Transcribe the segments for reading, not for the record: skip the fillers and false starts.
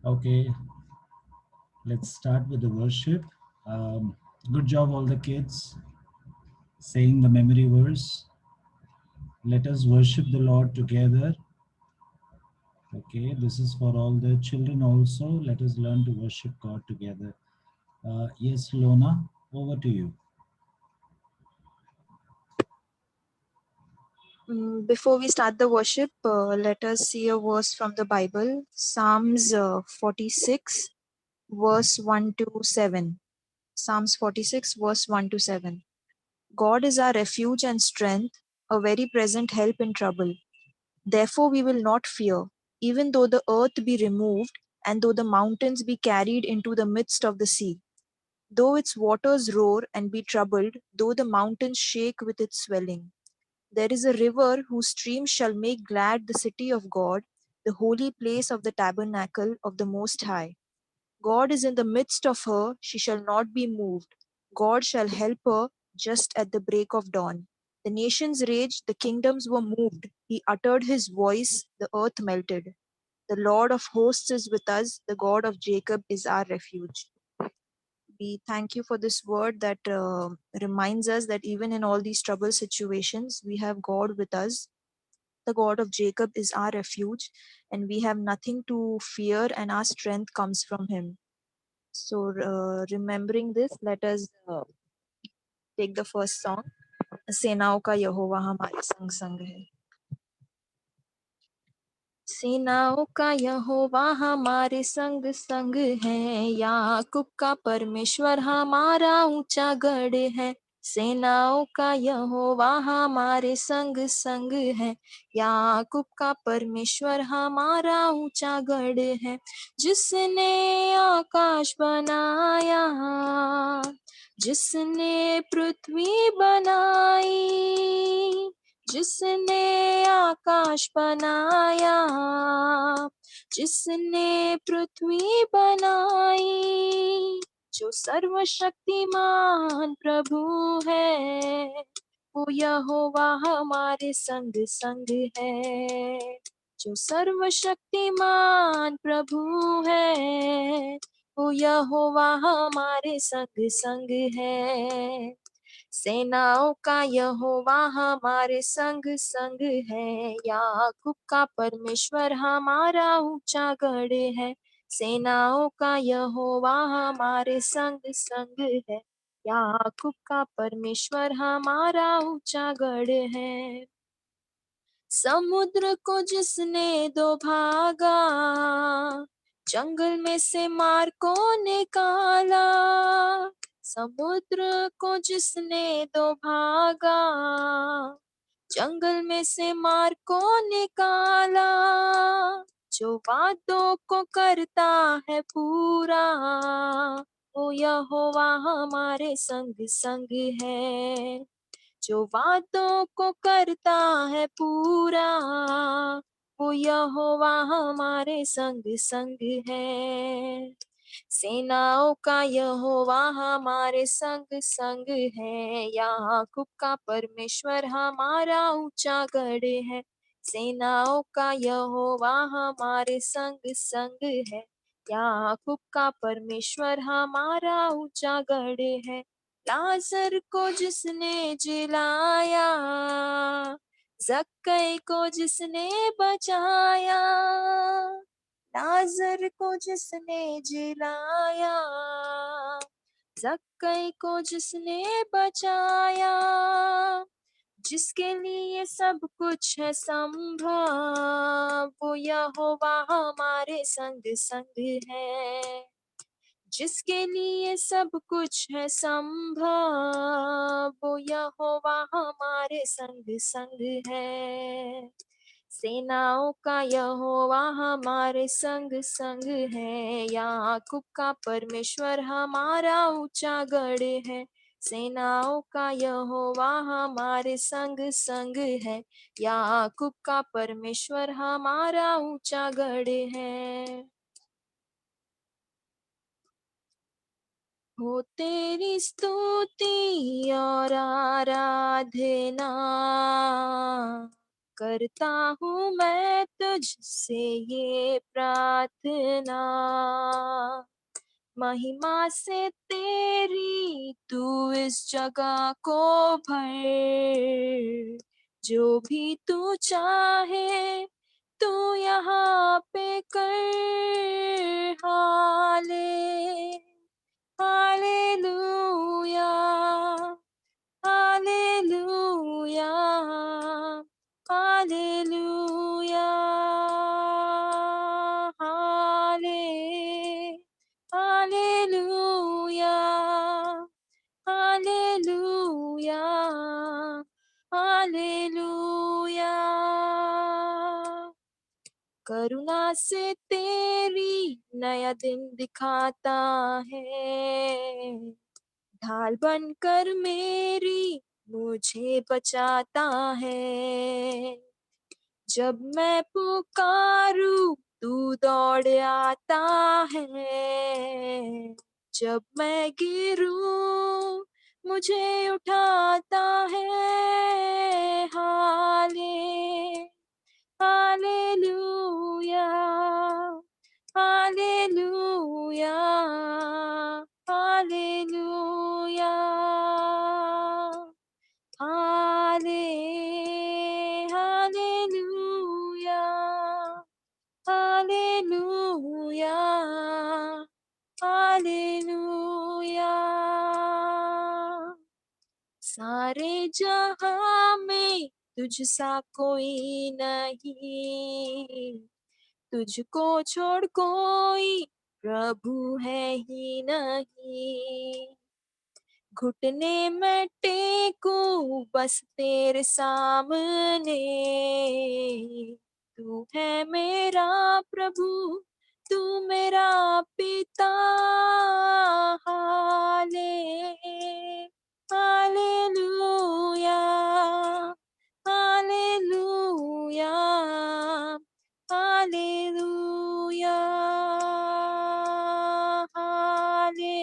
Okay, let's start with the worship. Good job, all the kids, saying the memory verse. Let us worship the Lord together. Okay, this is for all the children also. Let us learn to worship God together. Yes, Lona, over to you. Before we start the worship, let us see a verse from the Bible, Psalms 46, verse 1 to 7. Psalms 46, verse 1 to 7. God is our refuge and strength, a very present help in trouble. Therefore we will not fear, even though the earth be removed, and though the mountains be carried into the midst of the sea. Though its waters roar and be troubled, though the mountains shake with its swelling. There is a river whose streams shall make glad the city of God, the holy place of the tabernacle of the Most High. God is in the midst of her, she shall not be moved. God shall help her just at the break of dawn. The nations raged, the kingdoms were moved. He uttered his voice, the earth melted. The Lord of hosts is with us, the God of Jacob is our refuge. We thank you for this word that reminds us that even in all these trouble situations, we have God with us. The God of Jacob is our refuge, and we have nothing to fear, and our strength comes from Him. So, remembering this, let us take the first song. सेनाओं का यहोवा हमारे संग संग है. सेनाओं का यहोवा हमारे संग संग है, याकूब का परमेश्वर हमारा ऊंचा गढ़ है. सेनाओं का यहोवा हमारे संग संग है, याकूब का परमेश्वर हमारा ऊंचा गढ़ है. जिसने आकाश बनाया, जिसने पृथ्वी बनाई, जिसने आकाश बनाया, जिसने पृथ्वी बनाई, जो सर्वशक्तिमान प्रभु है, वो यहोवा हमारे संग संग है. जो सर्वशक्तिमान प्रभु है, वो यहोवा हमारे संग संग है. सेनाओं का यहोवा हमारे संग संग है, याकूब का परमेश्वर हमारा ऊंचा गढ़ है. सेनाओं का यहोवा हमारे संग संग है, याकूब का परमेश्वर हमारा ऊंचा गढ़ है. समुद्र को जिसने दो भागा, जंगल में से मार को निकाला. समुद्र को जिसने दो भागा, जंगल में से मार को निकाला. जो वादों को करता है पूरा, वो यहोवा हमारे संग संग है. जो वादों को करता है पूरा, वो यहोवा हमारे संग संग है. सेनाओं का यहोवा हमारे संग संग है, याकूब का परमेश्वर हमारा ऊंचा गढ़ है. सेनाओं का यहोवा हमारे संग संग है, याकूब का परमेश्वर हमारा ऊंचा गढ़ है. लाजर को जिसने जिलाया, जक्कई को जिसने बचाया. लाजर को जिसने जिलाया, जक्कई को जिसने बचाया. जिसके लिए सब कुछ है संभव, वो यहोवा हमारे संग संग है. जिसके लिए सब कुछ है संभव, वो यहोवा हमारे संग संग है. सेनाओं का यहोवा हमारे संग संग है, याकूब का परमेश्वर हमारा ऊंचा गढ़ है. सेनाओं का यहोवा हमारे संग संग है, याकूब का परमेश्वर हमारा ऊंचा गढ़ है. हो तेरी स्तुति और आराधना करता हूँ मैं तुझसे ये प्रार्थना, महिमा से तेरी तू इस जगह को भर, जो भी तू चाहे तू यहाँ पे कर। हालेलुया, हालेलुया, हालेलुया, हाले हालेलुया, हालेलुया, हालेलुया। करुणा से तेरी नया दिन दिखाता है, ढाल बनकर मेरी मुझे बचाता है। जब मैं पुकारूं तू दौड़ आता है, जब मैं गिरूं मुझे उठाता है। हालेलुया, हालेलुया, हालेलुया, हाले हालेलुया, हालेलुया, हालेलुया। सारे जहां में तुझ सा कोई नहीं, तुझको छोड़ कोई प्रभु है ही नहीं। घुटने में टेकूं बस तेरे सामने, तू है मेरा प्रभु, तू मेरा पिता। हाले हालेलुया, हालेलुया, हालेलुया, हाले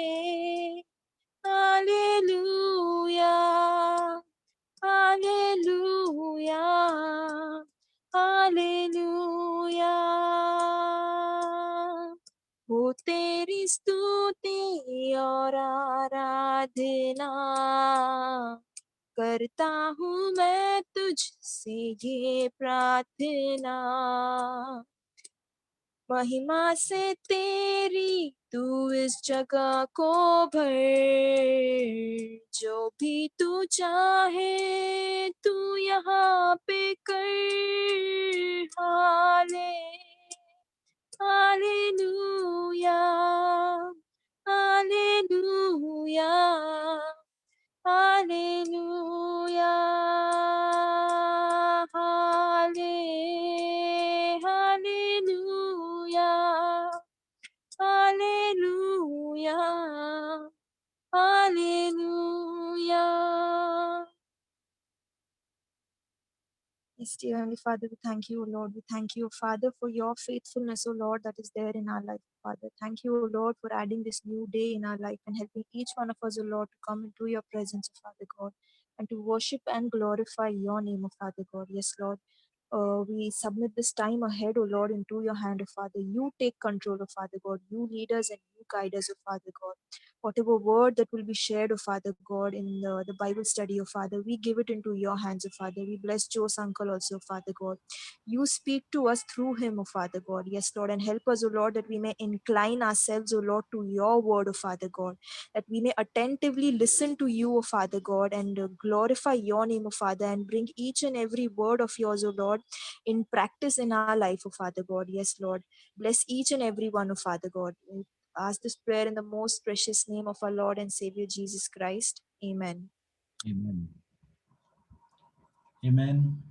हालेलुया, हालेलुया, हालेलुया। हो तेरी स्तुति और आराधना, करता हूँ मैं तुझसे ये प्रार्थना, महिमा से तेरी तू इस जगह को भर, जो भी तू चाहे तू यहाँ पे कर। हालेलुया, हालेलुया, हालेलुया, हाले hallelujah, hallelujah, hallelujah. Yes, dear Heavenly Father, we thank you, O Lord. We thank you, Father, for your faithfulness, O Lord, that is there in our life, Father. Thank you, O Lord, for adding this new day in our life and helping each one of us, O Lord, to come into your presence, O Father God, and to worship and glorify your name, O Father God. Yes, Lord. We submit this time ahead, O Lord, into your hand, O Father. You take control, O Father God. You lead us and you guide us, O Father God. Whatever word that will be shared, O Father God, in the Bible study, O Father, we give it into your hands, O Father. We bless Joe's uncle also, Father God. You speak to us through him, O Father God. Yes, Lord, and help us, O Lord, that we may incline ourselves, O Lord, to your word, O Father God, that we may attentively listen to you, O Father God, and glorify your name, O Father, and bring each and every word of yours, O Lord, in practice in our life, O Father God. Yes, Lord. Bless each and every one, O Father God. We ask this prayer in the most precious name of our Lord and Savior Jesus Christ. Amen. Amen. Amen.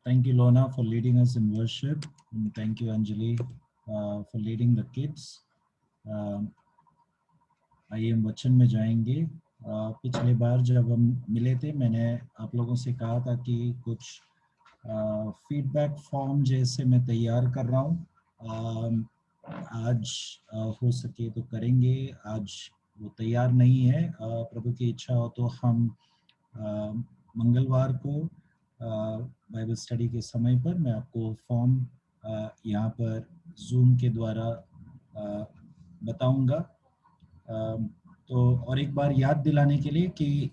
Thank you, Lona, for leading us in worship. And thank you, Anjali, for leading the kids. आइए हम वचन में जाएंगे। पिछले बार जब हम मिले थे, मैंने आप लोगों से कहा था कि कुछ फीडबैक फॉर्म जैसे मैं तैयार कर रहा हूँ। आज हो सके तो करेंगे। आज वो तैयार नहीं है। प्रभु की इच्छा हो तो हम मंगलवार को बाइबल स्टडी के समय पर मैं आपको फॉर्म यहाँ पर जूम के द्वारा बताऊंगा। तो और एक बार याद दिलाने के लिए कि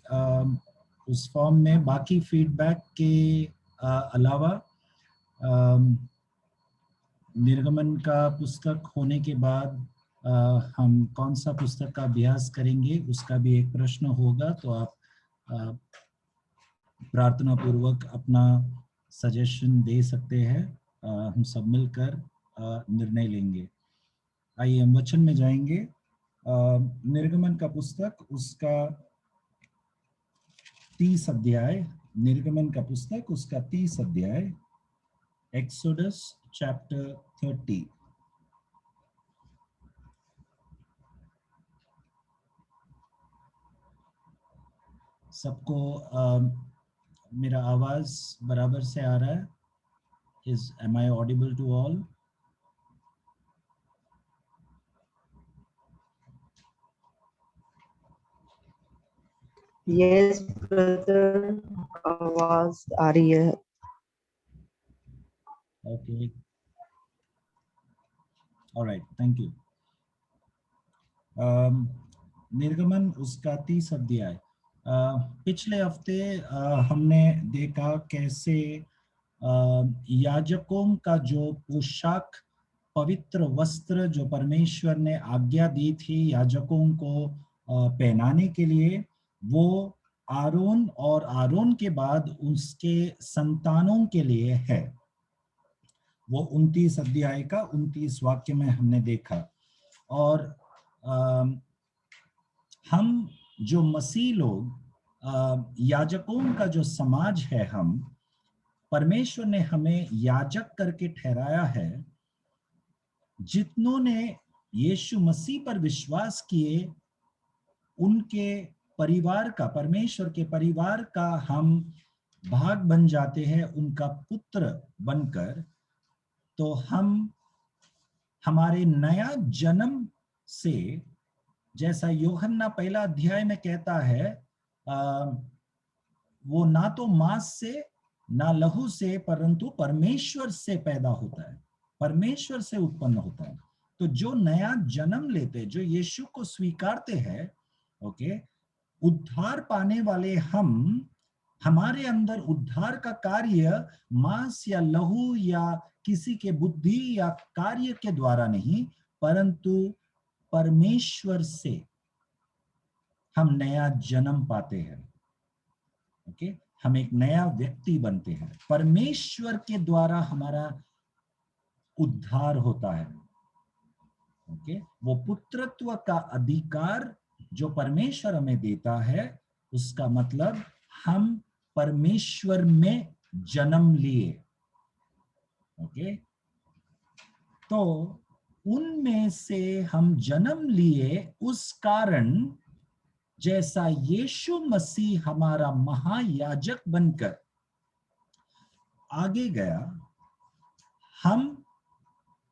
उस फॉर्म में बाकी फीडबैक के अलावा निर्गमन का पुस्तक होने के बाद हम कौन सा पुस्तक का अभ्यास करेंगे उसका भी एक प्रश्न होगा, तो आप प्रार्थना पूर्वक अपना सजेशन दे सकते हैं। हम सब मिलकर निर्णय लेंगे। आइए हम वचन में जाएंगे। निर्गमन का पुस्तक उसका 30 अध्याय, निर्गमन का पुस्तक उसका 30 अध्याय, एक्सोडस चैप्टर 30। सबको मेरा आवाज बराबर से आ रहा है? am I audible to all? Yes, brother, आवाज आ रही है। Okay, all right, thank you. निर्गमन उसका 30 अध्याय। पिछले हफ्ते हमने देखा कैसे याजकों का जो पोशाक, पवित्र वस्त्र जो परमेश्वर ने आज्ञा दी थी याजकों को पहनाने के लिए, वो आरोन और आरोन के बाद उसके संतानों के लिए है। वो 29 अध्याय का 29 वाक्य में हमने देखा। और हम जो मसीह लोग याजकों का जो समाज है, हम परमेश्वर ने हमें याजक करके ठहराया है। जितनों ने यीशु मसीह पर विश्वास किए उनके परिवार का, परमेश्वर के परिवार का हम भाग बन जाते हैं, उनका पुत्र बनकर। तो हम हमारे नया जन्म से, जैसा यूहन्ना 1 अध्याय में कहता है, वो ना तो मांस से ना लहू से परंतु परमेश्वर से पैदा होता है, परमेश्वर से उत्पन्न होता है। तो जो नया जन्म लेते, जो यीशु को स्वीकारते हैं, ओके, उद्धार पाने वाले हम, हमारे अंदर उद्धार का कार्य मांस या लहू या किसी के बुद्धि या कार्य के द्वारा नहीं, परंतु परमेश्वर से हम नया जन्म पाते हैं। ओके, हम एक नया व्यक्ति बनते हैं, परमेश्वर के द्वारा हमारा उद्धार होता है। ओके, वो पुत्रत्व का अधिकार जो परमेश्वर हमें देता है, उसका मतलब हम परमेश्वर में जन्म लिए। ओके, तो उनमें से हम जन्म लिए, उस कारण जैसा यीशु मसीह हमारा महायाजक बनकर आगे गया, हम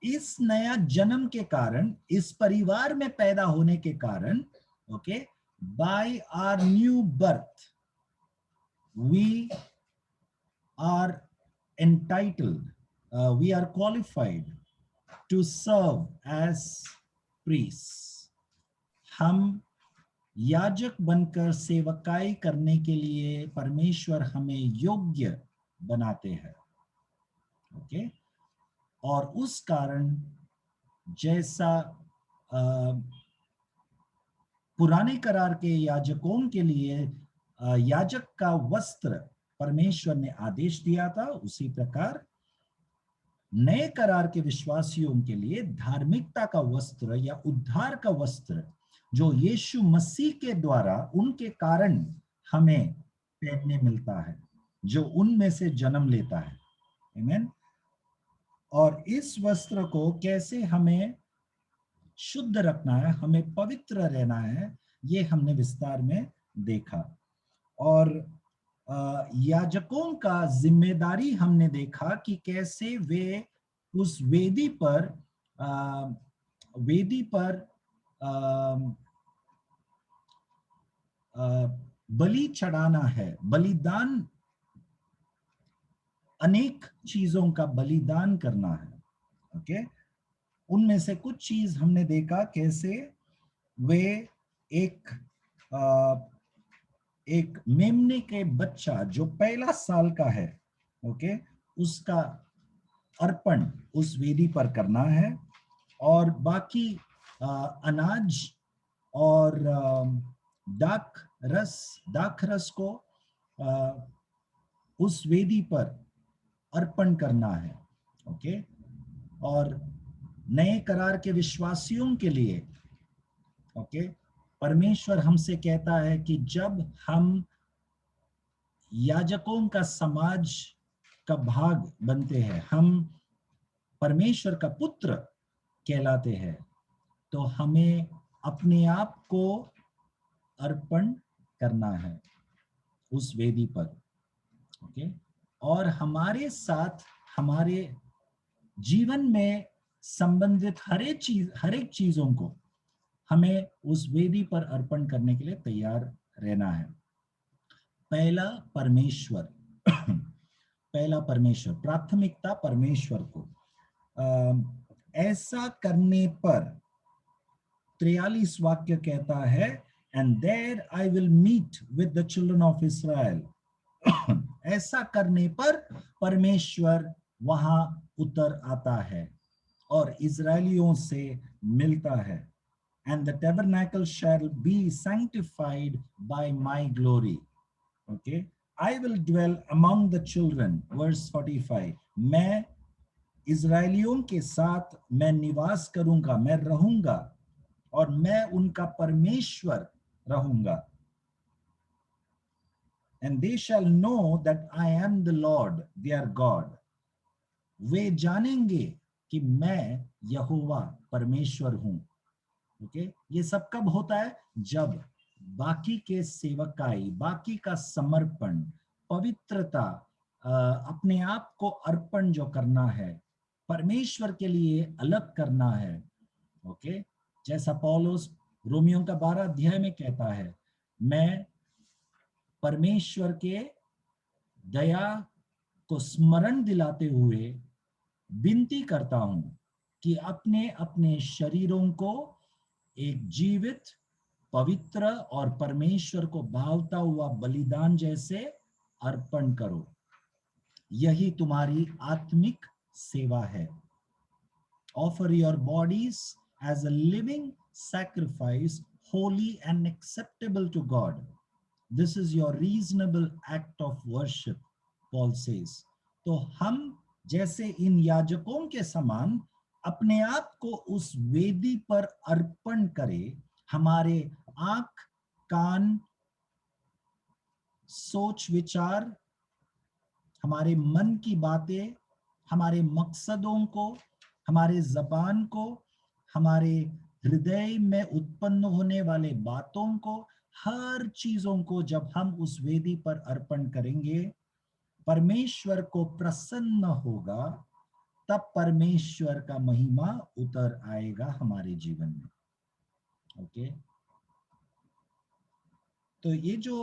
इस नया जन्म के कारण, इस परिवार में पैदा होने के कारण, okay, by our new birth we are entitled, we are qualified to serve as priest. हम याजक बनकर सेवकाई करने के लिए परमेश्वर हमें योग्य बनाते हैं। ओके, और उस कारण जैसा पुराने करार के याजकों के लिए याजक का वस्त्र परमेश्वर ने आदेश दिया था, उसी प्रकार नए करार के विश्वासियों के लिए धार्मिकता का वस्त्र या उद्धार का वस्त्र जो यीशु मसीह के द्वारा, उनके कारण हमें पहनने मिलता है, जो उनमें से जन्म लेता है। आमीन। और इस वस्त्र को कैसे हमें शुद्ध रखना है, हमें पवित्र रहना है, ये हमने विस्तार में देखा। और याजकों का जिम्मेदारी हमने देखा कि कैसे वे उस वेदी पर बलि चढ़ाना है, बलिदान अनेक चीजों का बलिदान करना है। ओके, उनमें से कुछ चीज हमने देखा कैसे वे एक एक मेमने के बच्चा जो पहला साल का है, ओके, उसका अर्पण उस वेदी पर करना है, और बाकी अनाज और दाख रस को उस वेदी पर अर्पण करना है। ओके, और नए करार के विश्वासियों के लिए, ओके, परमेश्वर हमसे कहता है कि जब हम याजकों का समाज का भाग बनते हैं, हम परमेश्वर का पुत्र कहलाते हैं, तो हमें अपने आप को अर्पण करना है उस वेदी पर। ओके, और हमारे साथ हमारे जीवन में संबंधित हर एक चीजों को हमें उस वेदी पर अर्पण करने के लिए तैयार रहना है। पहला परमेश्वर पहला परमेश्वर, प्राथमिकता परमेश्वर को। ऐसा करने पर 43 वाक्य कहता है, and there I will meet with the children of Israel. ऐसा करने पर परमेश्वर वहां उतर आता है और इजरायलियों से मिलता है। And the tabernacle shall be sanctified by my glory. Okay, I will dwell among the children. Verse 45. मैं इजरायलियों के साथ मैं निवास करूंगा, मैं रहूंगा, और मैं उनका परमेश्वर रहूंगा। And they shall know that I am the Lord their God. वे जानेंगे कि मैं यहोवा परमेश्वर हूं। ओके, ये सब कब होता है? जब बाकी के सेवकाई, बाकी का समर्पण, पवित्रता, अपने आप को अर्पण जो करना है, परमेश्वर के लिए अलग करना है। ओके, जैसा पौलुस रोमियो का 12 अध्याय में कहता है, मैं परमेश्वर के दया को स्मरण दिलाते हुए विनती करता हूं कि अपने अपने शरीरों को एक जीवित, पवित्र और परमेश्वर को भावता हुआ बलिदान जैसे अर्पण करो। यही तुम्हारी आत्मिक सेवा है। Offer your bodies as a living sacrifice, holy and acceptable to God, this is your reasonable act of worship, Paul says. तो हम जैसे इन याजकों के समान अपने आप को उस वेदी पर अर्पण करें, हमारे आंख, कान, सोच विचार, हमारे मन की बातें, हमारे मकसदों को, हमारे जबान को, हमारे हृदय में उत्पन्न होने वाले बातों को, हर चीजों को जब हम उस वेदी पर अर्पण करेंगे, परमेश्वर को प्रसन्न होगा, तब परमेश्वर का महिमा उतर आएगा हमारे जीवन में। ओके, तो ये जो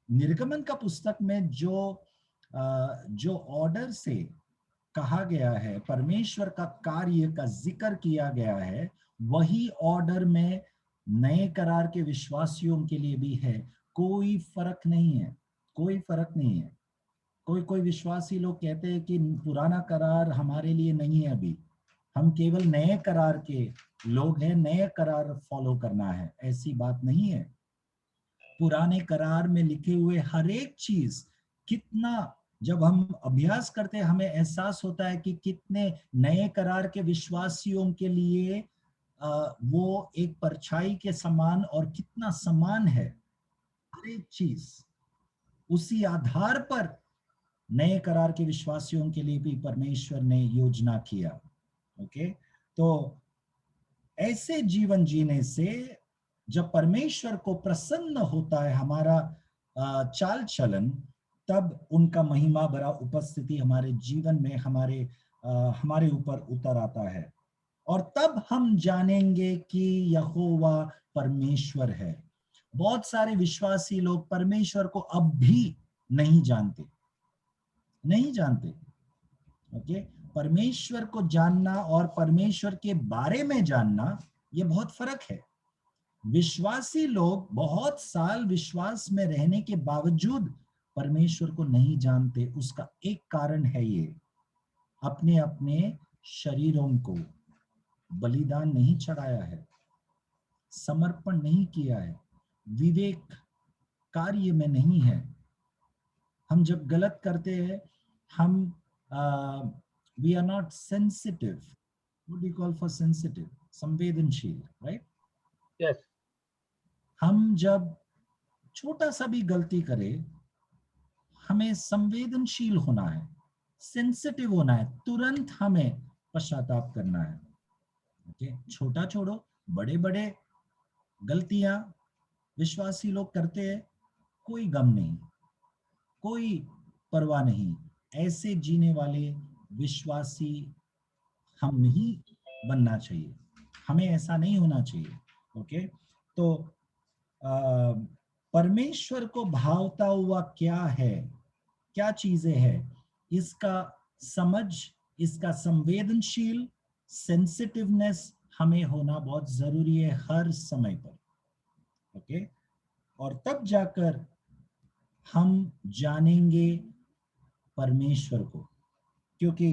निर्गमन का पुस्तक में जो ऑर्डर से कहा गया है, परमेश्वर का कार्य का जिक्र किया गया है, वही ऑर्डर में नए करार के विश्वासियों के लिए भी है। कोई फर्क नहीं है, कोई फर्क नहीं है। कोई विश्वासी लोग कहते हैं कि पुराना करार हमारे लिए नहीं है, अभी हम केवल नए करार के लोग हैं, नए करार फॉलो करना है। ऐसी बात नहीं है। पुराने करार में लिखे हुए हर एक चीज कितना, जब हम अभ्यास करते हैं, हमें एहसास होता है कि कितने नए करार के विश्वासियों के लिए वो एक परछाई के समान और कितना समान है हर एक चीज। उसी आधार पर नए करार के विश्वासियों के लिए भी परमेश्वर ने योजना किया। ओके, तो ऐसे जीवन जीने से जब परमेश्वर को प्रसन्न होता है हमारा चाल चलन, तब उनका महिमा भरा उपस्थिति हमारे जीवन में हमारे ऊपर उतर आता है, और तब हम जानेंगे कि यहोवा परमेश्वर है। बहुत सारे विश्वासी लोग परमेश्वर को अब भी नहीं जानते। ओके, परमेश्वर को जानना और परमेश्वर के बारे में जानना, ये बहुत फर्क है। विश्वासी लोग बहुत साल विश्वास में रहने के बावजूद परमेश्वर को नहीं जानते। उसका एक कारण है ये, अपने अपने शरीरों को बलिदान नहीं चढ़ाया है, समर्पण नहीं किया है, विवेक कार्य में नहीं है। हम जब गलत करते हैं, हम we are not sensitive, what do you call for sensitive, संवेदनशील, राइट? यस, हम जब छोटा सा भी गलती करें, हमें संवेदनशील होना है, सेंसिटिव होना है, तुरंत हमें पश्चाताप करना है। ओके, छोटा छोड़ो, बड़े बड़े गलतियां विश्वासी लोग करते हैं, कोई गम नहीं, कोई परवाह नहीं। ऐसे जीने वाले विश्वासी हम नहीं बनना चाहिए, हमें ऐसा नहीं होना चाहिए। ओके, तो परमेश्वर को भावता हुआ क्या है, क्या चीजें हैं, इसका समझ, इसका संवेदनशील सेंसिटिवनेस हमें होना बहुत जरूरी है हर समय पर। ओके, और तब जाकर हम जानेंगे परमेश्वर को। क्योंकि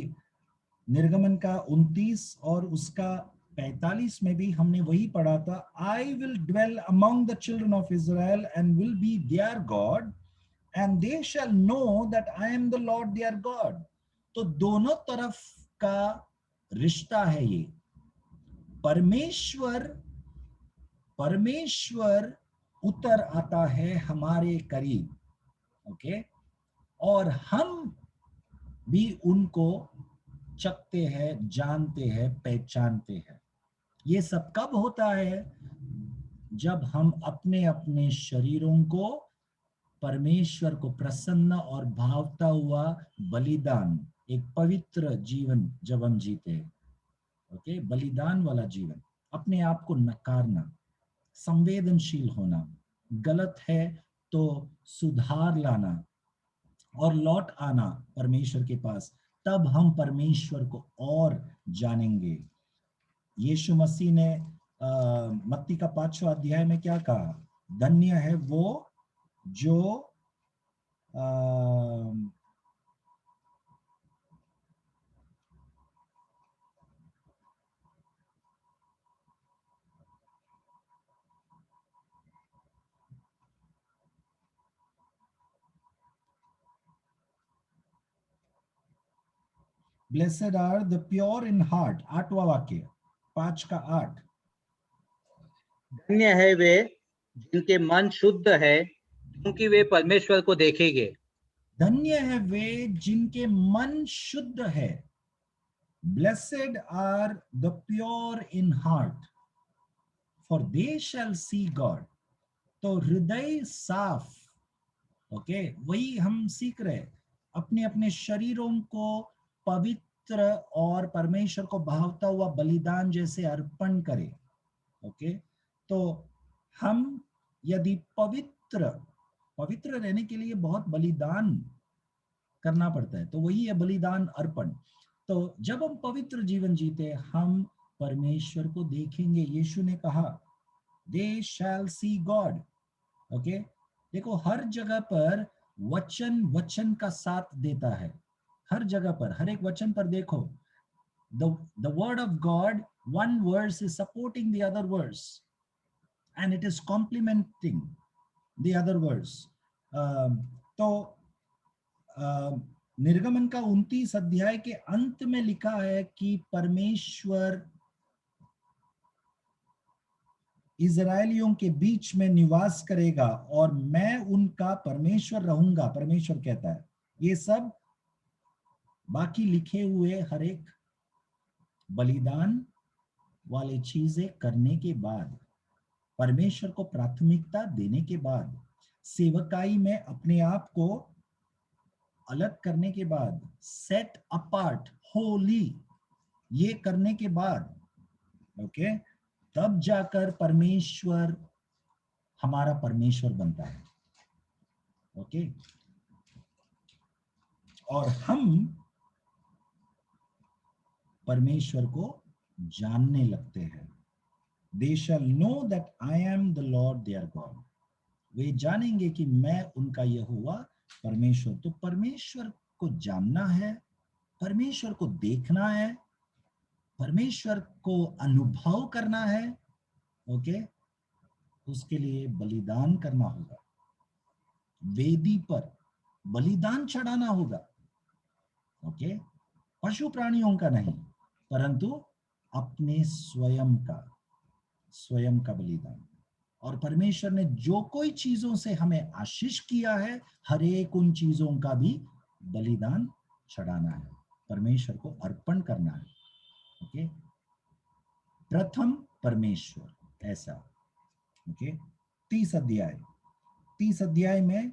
निर्गमन का 29 और उसका 45 में भी हमने वही पढ़ा था, I will dwell among the children of Israel and will be their God and they shall know that I am the Lord their God. तो दोनों तरफ का रिश्ता है ये। परमेश्वर परमेश्वर उतर आता है हमारे करीब, ओके, और हम भी उनको चखते हैं, जानते हैं, पहचानते हैं। ये सब कब होता है? जब हम अपने अपने शरीरों को परमेश्वर को प्रसन्न और भावता हुआ बलिदान, एक पवित्र जीवन जब हम जीते हैं, ओके, बलिदान वाला जीवन, अपने आप को नकारना, संवेदनशील होना, गलत है तो सुधार लाना और लौट आना परमेश्वर के पास, तब हम परमेश्वर को और जानेंगे। यीशु मसीह ने मत्ती का 5वां अध्याय में क्या कहा? धन्य है वो जो blessed are the pure in heart, 8वां वाक्य, 5 का 8। धन्य है वे जिनके मन शुद्ध है, क्योंकि वे परमेश्वर को देखेंगे। धन्य है वे जिनके मन शुद्ध है। Blessed are the pure in heart, for they shall see God. तो हृदय साफ, ओके, वही हम सीख रहे, अपने अपने शरीरों को पवित्र और परमेश्वर को भावता हुआ बलिदान जैसे अर्पण करें। ओके, तो हम यदि पवित्र रहने के लिए बहुत बलिदान करना पड़ता है, तो वही है बलिदान, अर्पण। तो जब हम पवित्र जीवन जीते, हम परमेश्वर को देखेंगे। यीशु ने कहा दे शैल सी गॉड। ओके, देखो हर जगह पर वचन का साथ देता है, हर जगह पर, हर एक वचन पर देखो, the word of God, one verse is supporting the other verse and it is complementing the other verse. तो निर्गमन का 29 अध्याय के अंत में लिखा है कि परमेश्वर इजरायलियों के बीच में निवास करेगा और मैं उनका परमेश्वर रहूंगा, परमेश्वर कहता है। ये सब बाकी लिखे हुए हर एक बलिदान वाली चीजें करने के बाद, परमेश्वर को प्राथमिकता देने के बाद, सेवकाई में अपने आप को अलग करने के बाद, सेट अपार्ट होली, ये करने के बाद, ओके, तब जाकर परमेश्वर हमारा परमेश्वर बनता है। ओके, और हम परमेश्वर को जानने लगते हैं। They shall know that I am the Lord their God. वे जानेंगे कि मैं उनका यहोवा परमेश्वर। तो परमेश्वर को जानना है, परमेश्वर को देखना है, परमेश्वर को अनुभव करना है। ओके, उसके लिए बलिदान करना होगा, वेदी पर बलिदान चढ़ाना होगा। ओके, पशु प्राणियों का नहीं, परंतु अपने स्वयं का बलिदान। और परमेश्वर ने जो कोई चीजों से हमें आशीष किया है, हर एक उन चीजों का भी बलिदान चढ़ाना है, परमेश्वर को अर्पण करना है। ओके, प्रथम परमेश्वर, ऐसा। ओके, 30 अध्याय में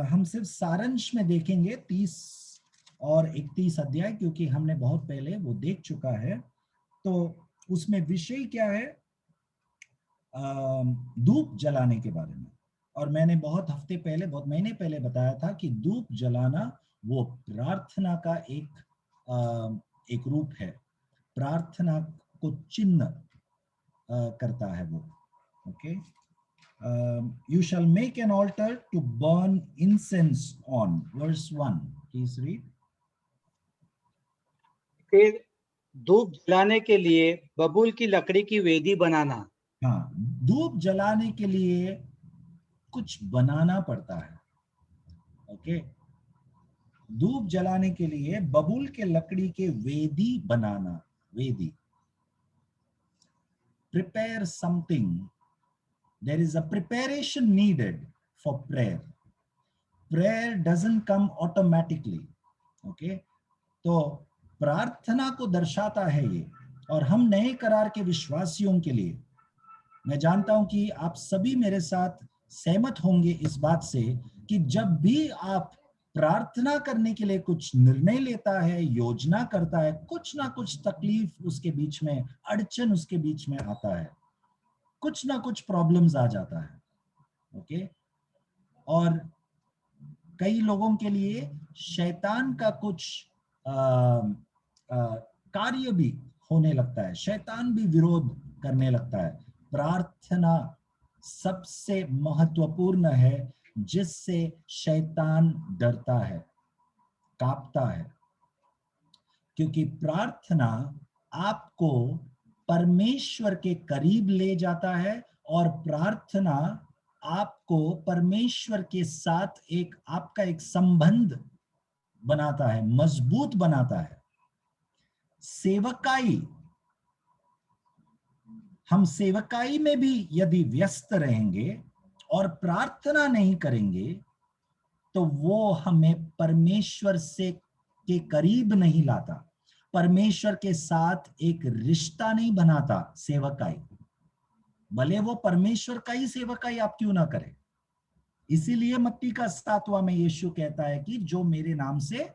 हम सिर्फ सारांश में देखेंगे 30 और 31 अध्याय, क्योंकि हमने बहुत पहले वो देख चुका है। तो उसमें विषय क्या है? धूप जलाने के बारे में। और मैंने बहुत महीने पहले बताया था कि धूप जलाना वो प्रार्थना का एक रूप है, प्रार्थना को चिन्ह करता है वो। Okay, you shall make an altar to burn incense on. Verse 1, please read. फिर धूप जलाने के लिए बबूल की लकड़ी की वेदी बनाना। हाँ, धूप जलाने के लिए कुछ बनाना पड़ता है। ओके, धूप जलाने के लिए बबूल के लकड़ी के वेदी बनाना। वेदी, prepare something. There is a preparation needed for prayer. Prayer doesn't come automatically. Okay, तो प्रार्थना को दर्शाता है ये। और हम नए करार के विश्वासियों के लिए, मैं जानता हूं कि आप सभी मेरे साथ सहमत होंगे इस बात से कि जब भी आप प्रार्थना करने के लिए कुछ निर्णय लेता है, योजना करता है, कुछ ना कुछ तकलीफ उसके बीच में, अड़चन उसके बीच में आता है, कुछ ना कुछ प्रॉब्लम्स आ जाता है। ओके, और कई लोगों के लिए शैतान का कुछ कार्य भी होने लगता है, शैतान भी विरोध करने लगता है। प्रार्थना सबसे महत्वपूर्ण है जिससे शैतान डरता है, कांपता है, क्योंकि प्रार्थना आपको परमेश्वर के करीब ले जाता है और प्रार्थना आपको परमेश्वर के साथ आपका एक संबंध बनाता है, मजबूत बनाता है। हम सेवकाई में भी यदि व्यस्त रहेंगे और प्रार्थना नहीं करेंगे तो वो हमें परमेश्वर के करीब नहीं लाता, परमेश्वर के साथ एक रिश्ता नहीं बनाता। सेवकाई, भले वो परमेश्वर का ही सेवकाई आप क्यों ना करें। इसीलिए मत्ती का 7वां में यीशु कहता है कि जो मेरे नाम से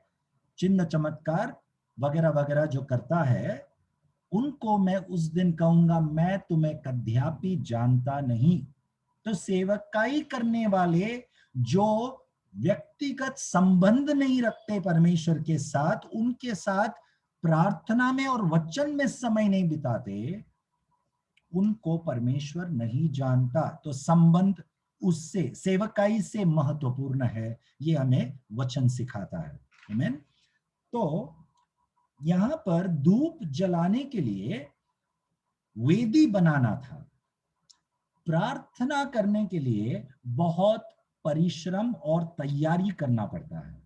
चिन्ह चमत्कार वगैरह वगैरह जो करता है, उनको मैं उस दिन कहूंगा मैं तुम्हें कद्यापि जानता नहीं। तो सेवकाई करने वाले जो व्यक्तिगत संबंध नहीं रखते परमेश्वर के साथ, उनके साथ प्रार्थना में और वचन में समय नहीं बिताते, उनको परमेश्वर नहीं जानता। तो संबंध उससे, सेवकाई से महत्वपूर्ण है, ये हमें वचन सिखाता है। आमीन। तो यहां पर धूप जलाने के लिए वेदी बनाना था। प्रार्थना करने के लिए बहुत परिश्रम और तैयारी करना पड़ता है।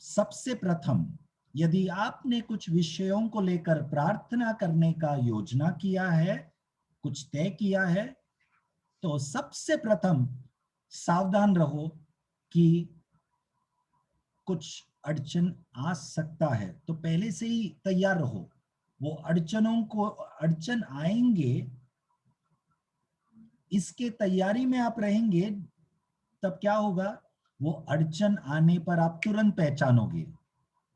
सबसे प्रथम, यदि आपने कुछ विषयों को लेकर प्रार्थना करने का योजना किया है, कुछ तय किया है, तो सबसे प्रथम सावधान रहो कि कुछ अड़चन आ सकता है, तो पहले से ही तैयार रहो। वो अड़चन आएंगे, इसके तैयारी में आप रहेंगे, तब क्या होगा? वो अड़चन आने पर आप तुरंत पहचानोगे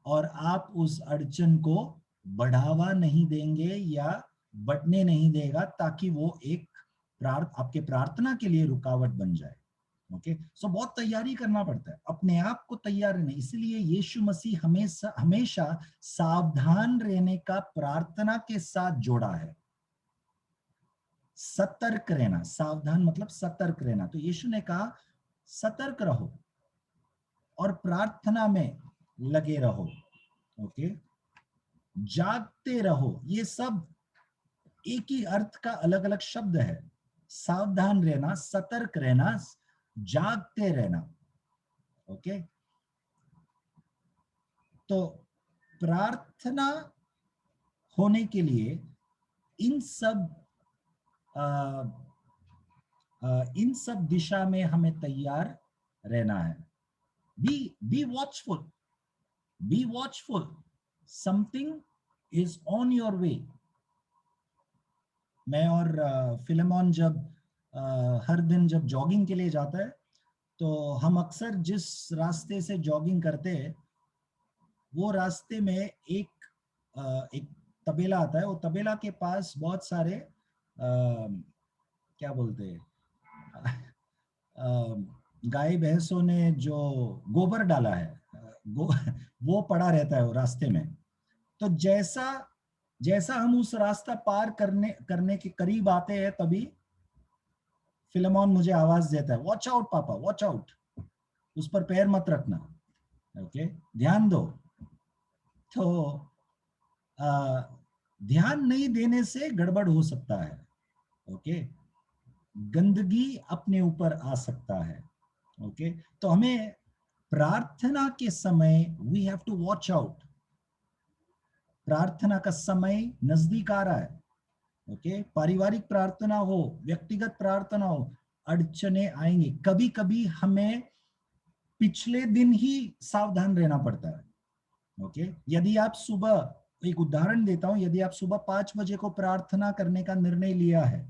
और आप उस अड़चन को बढ़ावा नहीं देंगे या बढ़ने नहीं देगा, ताकि वो आपके प्रार्थना के लिए रुकावट बन जाए। ओके सो बहुत तैयारी करना पड़ता है, अपने आप को तैयार रहना। इसलिए यीशु मसीह हमेशा हमेशा सावधान रहने का प्रार्थना के साथ जोड़ा है। सतर्क रहना, सावधान मतलब सतर्क रहना। तो यीशु ने कहा सतर्क रहो और प्रार्थना में लगे रहो। ओके जागते रहो, ये सब एक ही अर्थ का अलग अलग शब्द है। सावधान रहना, सतर्क रहना, जागते रहना। ओके तो प्रार्थना होने के लिए इन सब इन सब दिशा में हमें तैयार रहना है। Be watchful, be watchful, something is on your way. मैं और फिलेमॉन जब हर दिन जब जॉगिंग के लिए जाता है, तो हम अक्सर जिस रास्ते से जॉगिंग करते हैं वो रास्ते में एक तबेला आता है। वो तबेला के पास बहुत सारे क्या बोलते हैं गाय भैंसों ने जो गोबर डाला है, वो पड़ा रहता है वो रास्ते में। तो जैसा जैसा हम उस रास्ता पार करने के करीब आते हैं, तभी फिलेमॉन मुझे आवाज देता है, वॉच आउट पापा, वॉच आउट, उस पर पैर मत रखना। ओके ध्यान दो। तो ध्यान नहीं देने से गड़बड़ हो सकता है। ओके गंदगी अपने ऊपर आ सकता है। ओके तो हमें प्रार्थना के समय we have to watch out. प्रार्थना का समय नजदीक आ रहा है। ओके पारिवारिक प्रार्थना हो, व्यक्तिगत प्रार्थना हो, अड़चने आएंगी। कभी कभी हमें पिछले दिन ही सावधान रहना पड़ता है। ओके यदि आप सुबह, एक उदाहरण देता हूं, यदि आप सुबह 5 बजे को प्रार्थना करने का निर्णय लिया है,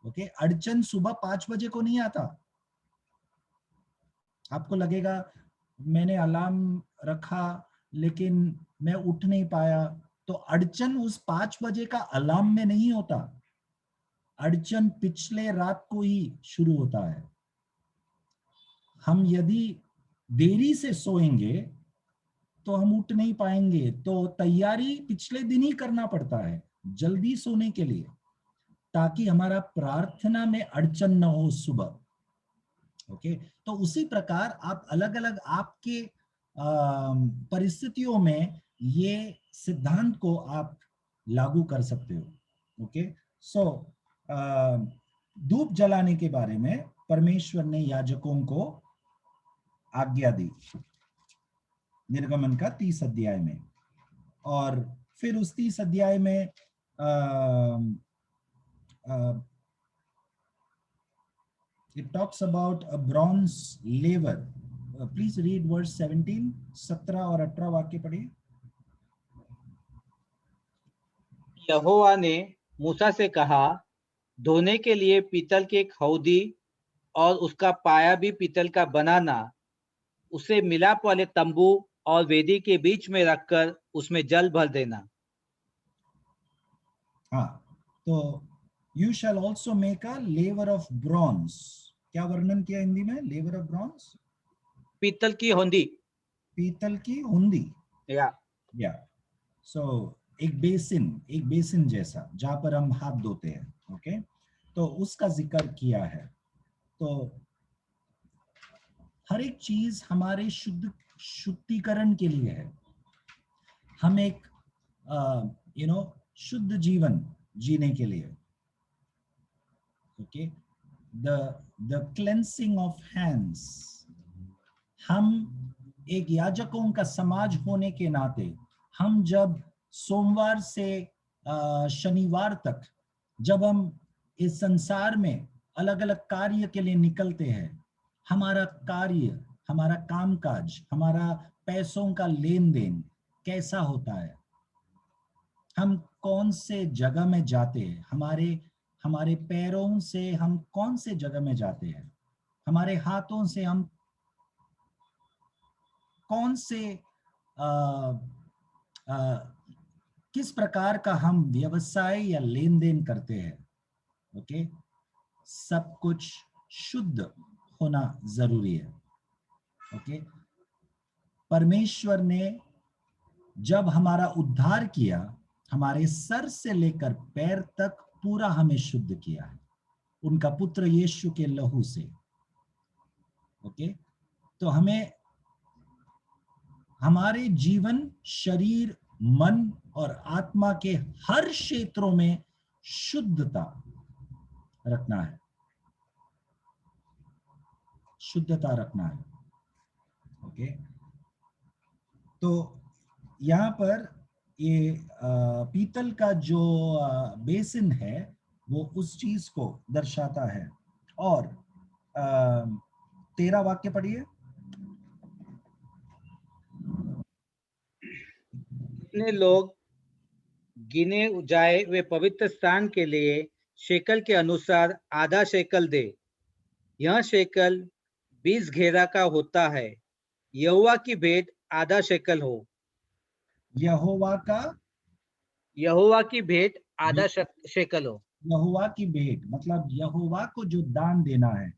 ओके अड़चन सुबह 5 बजे को नहीं आता। आपको लगेगा मैंने अलार्म रखा लेकिन मैं उठ नहीं पाया, तो अड़चन उस 5 बजे का अलार्म में नहीं होता। अड़चन पिछले रात को ही शुरू होता है। हम यदि देरी से सोएंगे तो हम उठ नहीं पाएंगे। तो तैयारी पिछले दिन ही करना पड़ता है जल्दी सोने के लिए, ताकि हमारा प्रार्थना में अड़चन न हो सुबह। ओके तो उसी प्रकार आप अलग अलग आपके परिस्थितियों में ये सिद्धांत को आप लागू कर सकते हो। ओके सो धूप जलाने के बारे में परमेश्वर ने याजकों को आज्ञा दी निर्गमन का 30 अध्याय में। और फिर उस 30 अध्याय में it talks about a bronze laver. Please read verse 17, 17 और 18 वाक्य पढ़िए। यहोवा ने मूसा से कहा, धोने के लिए पीतल की एक हौदी और उसका पाया भी पीतल का बनाना, उसे मिलाप वाले तंबू और वेदी के बीच में रखकर उसमें जल भर देना। हाँ तो you shall also make a laver of bronze. क्या वर्णन किया हिंदी में लेवर ऑफ ब्रॉन्ज? पीतल की हौदी, पीतल की हुंदी। या सो एक बेसिन जैसा जहां पर हम हाथ धोते हैं। ओके तो उसका जिक्र किया है। तो हर एक चीज हमारे शुद्धिकरण के लिए है। हम एक शुद्ध जीवन जीने के लिए। Okay the cleansing of hands. हम एक याजकों का समाज होने के नाते, हम जब सोमवार से शनिवार तक जब हम इस संसार में अलग अलग कार्य के लिए निकलते हैं, हमारा कार्य, हमारा कामकाज, हमारा पैसों का लेन देन कैसा होता है, हम कौन से जगह में जाते हैं, हमारे पैरों से हम कौन से जगह में जाते हैं, हमारे हाथों से हम कौन से किस प्रकार का हम व्यवसाय या लेन देन करते हैं। ओके सब कुछ शुद्ध होना जरूरी है। ओके, परमेश्वर ने जब हमारा उद्धार किया, हमारे सर से लेकर पैर तक पूरा हमें शुद्ध किया है उनका पुत्र यीशु के लहू से। ओके, तो हमें हमारे जीवन, शरीर, मन और आत्मा के हर क्षेत्रों में शुद्धता रखना है, शुद्धता रखना है। ओके, तो यहाँ पर ये पीतल का जो बेसिन है वो उस चीज को दर्शाता है। और 13 वाक्य पढ़िए। जितने लोग गिने जाए वे पवित्र स्थान के लिए शेकल के अनुसार आधा शेकल दे। यह शेकल 20 घेरा का होता है। यहोवा की भेंट आधा शेकल हो। यहोवा की भेंट आधा शेकल हो। यहोवा की भेंट मतलब यहोवा को जो दान देना है।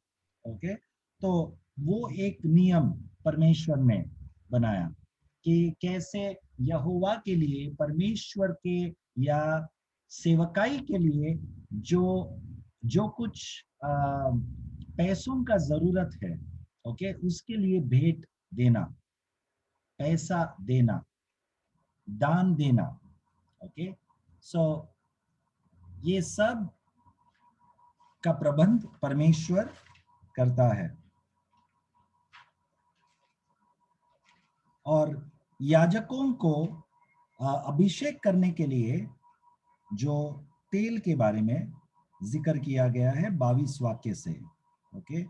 ओके, तो वो एक नियम परमेश्वर ने बनाया कि कैसे यहोवा के लिए, परमेश्वर के या सेवकाई के लिए जो कुछ पैसों का जरूरत है, ओके, उसके लिए भेंट देना, पैसा देना, दान देना। ओके, सो ये सब का प्रबंध परमेश्वर करता है। और याजकों को अभिषेक करने के लिए जो तेल के बारे में जिक्र किया गया है 22 वाक्य से। ओके,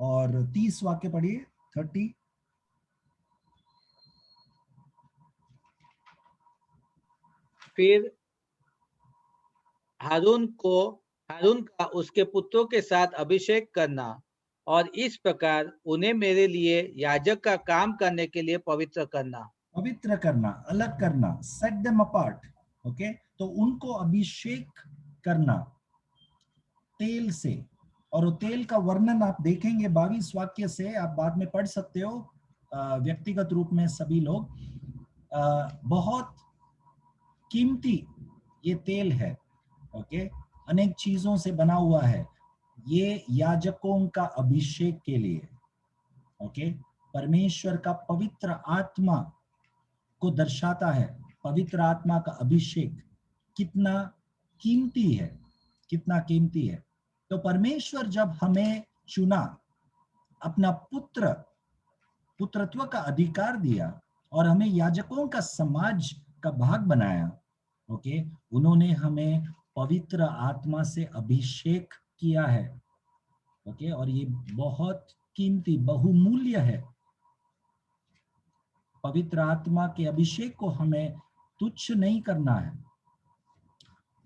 और 30 वाक्य पढ़िए, 30। फिर हारून का उसके पुत्रों के साथ अभिषेक करना और इस प्रकार उन्हें मेरे लिए याजक का काम करने के लिए पवित्र करना। पवित्र करना, अलग करना, सेट देम अपार्ट। ओके, तो उनको अभिषेक करना तेल से। और वो तेल का वर्णन आप देखेंगे 22 वाक्य से, आप बाद में पढ़ सकते हो व्यक्तिगत रूप में सभी लोग। बहुत कीमती ये तेल है। ओके, अनेक चीजों से बना हुआ है। ये याजकों का अभिषेक के लिए। ओके, परमेश्वर का पवित्र आत्मा को दर्शाता है। पवित्र आत्मा का अभिषेक कितना कीमती है, कितना कीमती है। तो परमेश्वर जब हमें चुना, अपना पुत्रत्व का अधिकार दिया और हमें याजकों का समाज का भाग बनाया, ओके, उन्होंने हमें पवित्र आत्मा से अभिषेक किया है। ओके, और ये बहुत कीमती, बहुमूल्य है। पवित्र आत्मा के अभिषेक को हमें तुच्छ नहीं करना है।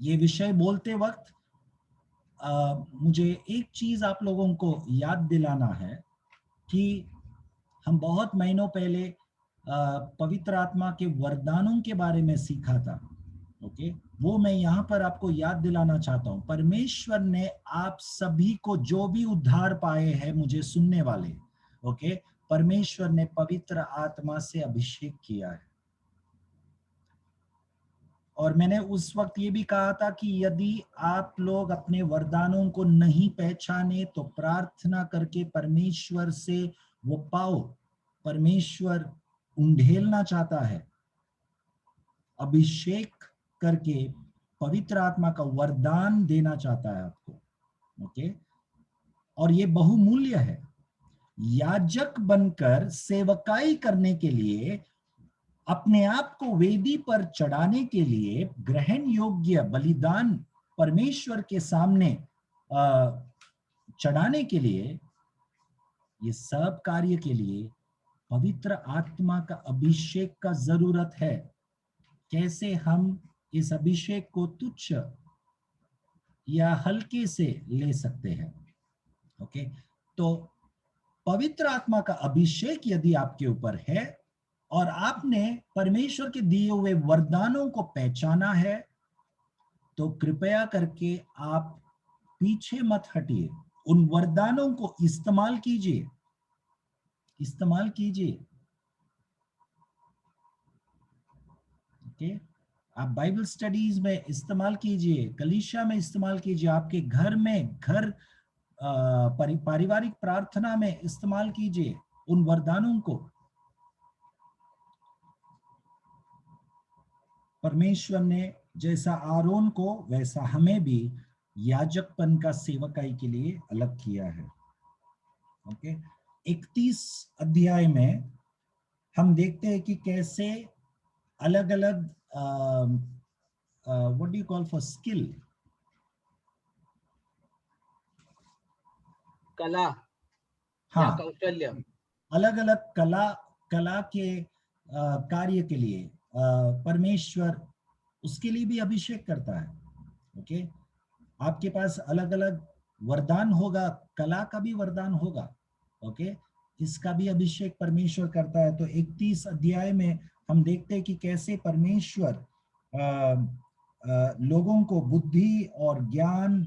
ये विषय बोलते वक्त मुझे एक चीज आप लोगों को याद दिलाना है कि हम बहुत महीनों पहले पवित्र आत्मा के वरदानों के बारे में सीखा था। ओके, वो मैं यहाँ पर आपको याद दिलाना चाहता हूँ। परमेश्वर ने आप सभी को, जो भी उद्धार पाए हैं मुझे सुनने वाले, ओके, परमेश्वर ने पवित्र आत्मा से अभिषेक किया है। और मैंने उस वक्त ये भी कहा था कि यदि आप लोग अपने वरदानों को नहीं पहचाने तो प्रार्थना करके परमेश्वर से वो पाओ। परमेश्वर उंडेलना चाहता है, अभिषेक करके पवित्र आत्मा का वरदान देना चाहता है आपको। ओके, और ये बहुमूल्य है। याजक बनकर सेवकाई करने के लिए, अपने आप को वेदी पर चढ़ाने के लिए, ग्रहण योग्य बलिदान परमेश्वर के सामने चढ़ाने के लिए, ये सब कार्य के लिए पवित्र आत्मा का अभिषेक का जरूरत है। कैसे हम इस अभिषेक को तुच्छ या हल्के से ले सकते हैं? ओके, तो पवित्र आत्मा का अभिषेक यदि आपके ऊपर है और आपने परमेश्वर के दिए हुए वरदानों को पहचाना है, तो कृपया करके आप पीछे मत हटिए। उन वरदानों को इस्तेमाल कीजिए, इस्तेमाल कीजिए। ओके, आप बाइबल स्टडीज में इस्तेमाल कीजिए, कलीसिया में इस्तेमाल कीजिए, आपके घर में, घर पारिवारिक प्रार्थना में इस्तेमाल कीजिए उन वरदानों को। परमेश्वर ने जैसा आरोन को वैसा हमें भी याजकपन का सेवकाई के लिए अलग किया है। ओके, 31 अध्याय में हम देखते हैं कि कैसे अलग अलग what do you call for skill, कला या हाँ, कौशल्य, अलग अलग कला के कार्य के लिए परमेश्वर उसके लिए भी अभिषेक करता है। ओके, आपके पास अलग अलग वरदान होगा, कला का भी वरदान होगा। ओके, इसका भी अभिषेक परमेश्वर करता है। तो 31 अध्याय में हम देखते हैं कि कैसे परमेश्वर लोगों को बुद्धि और ज्ञान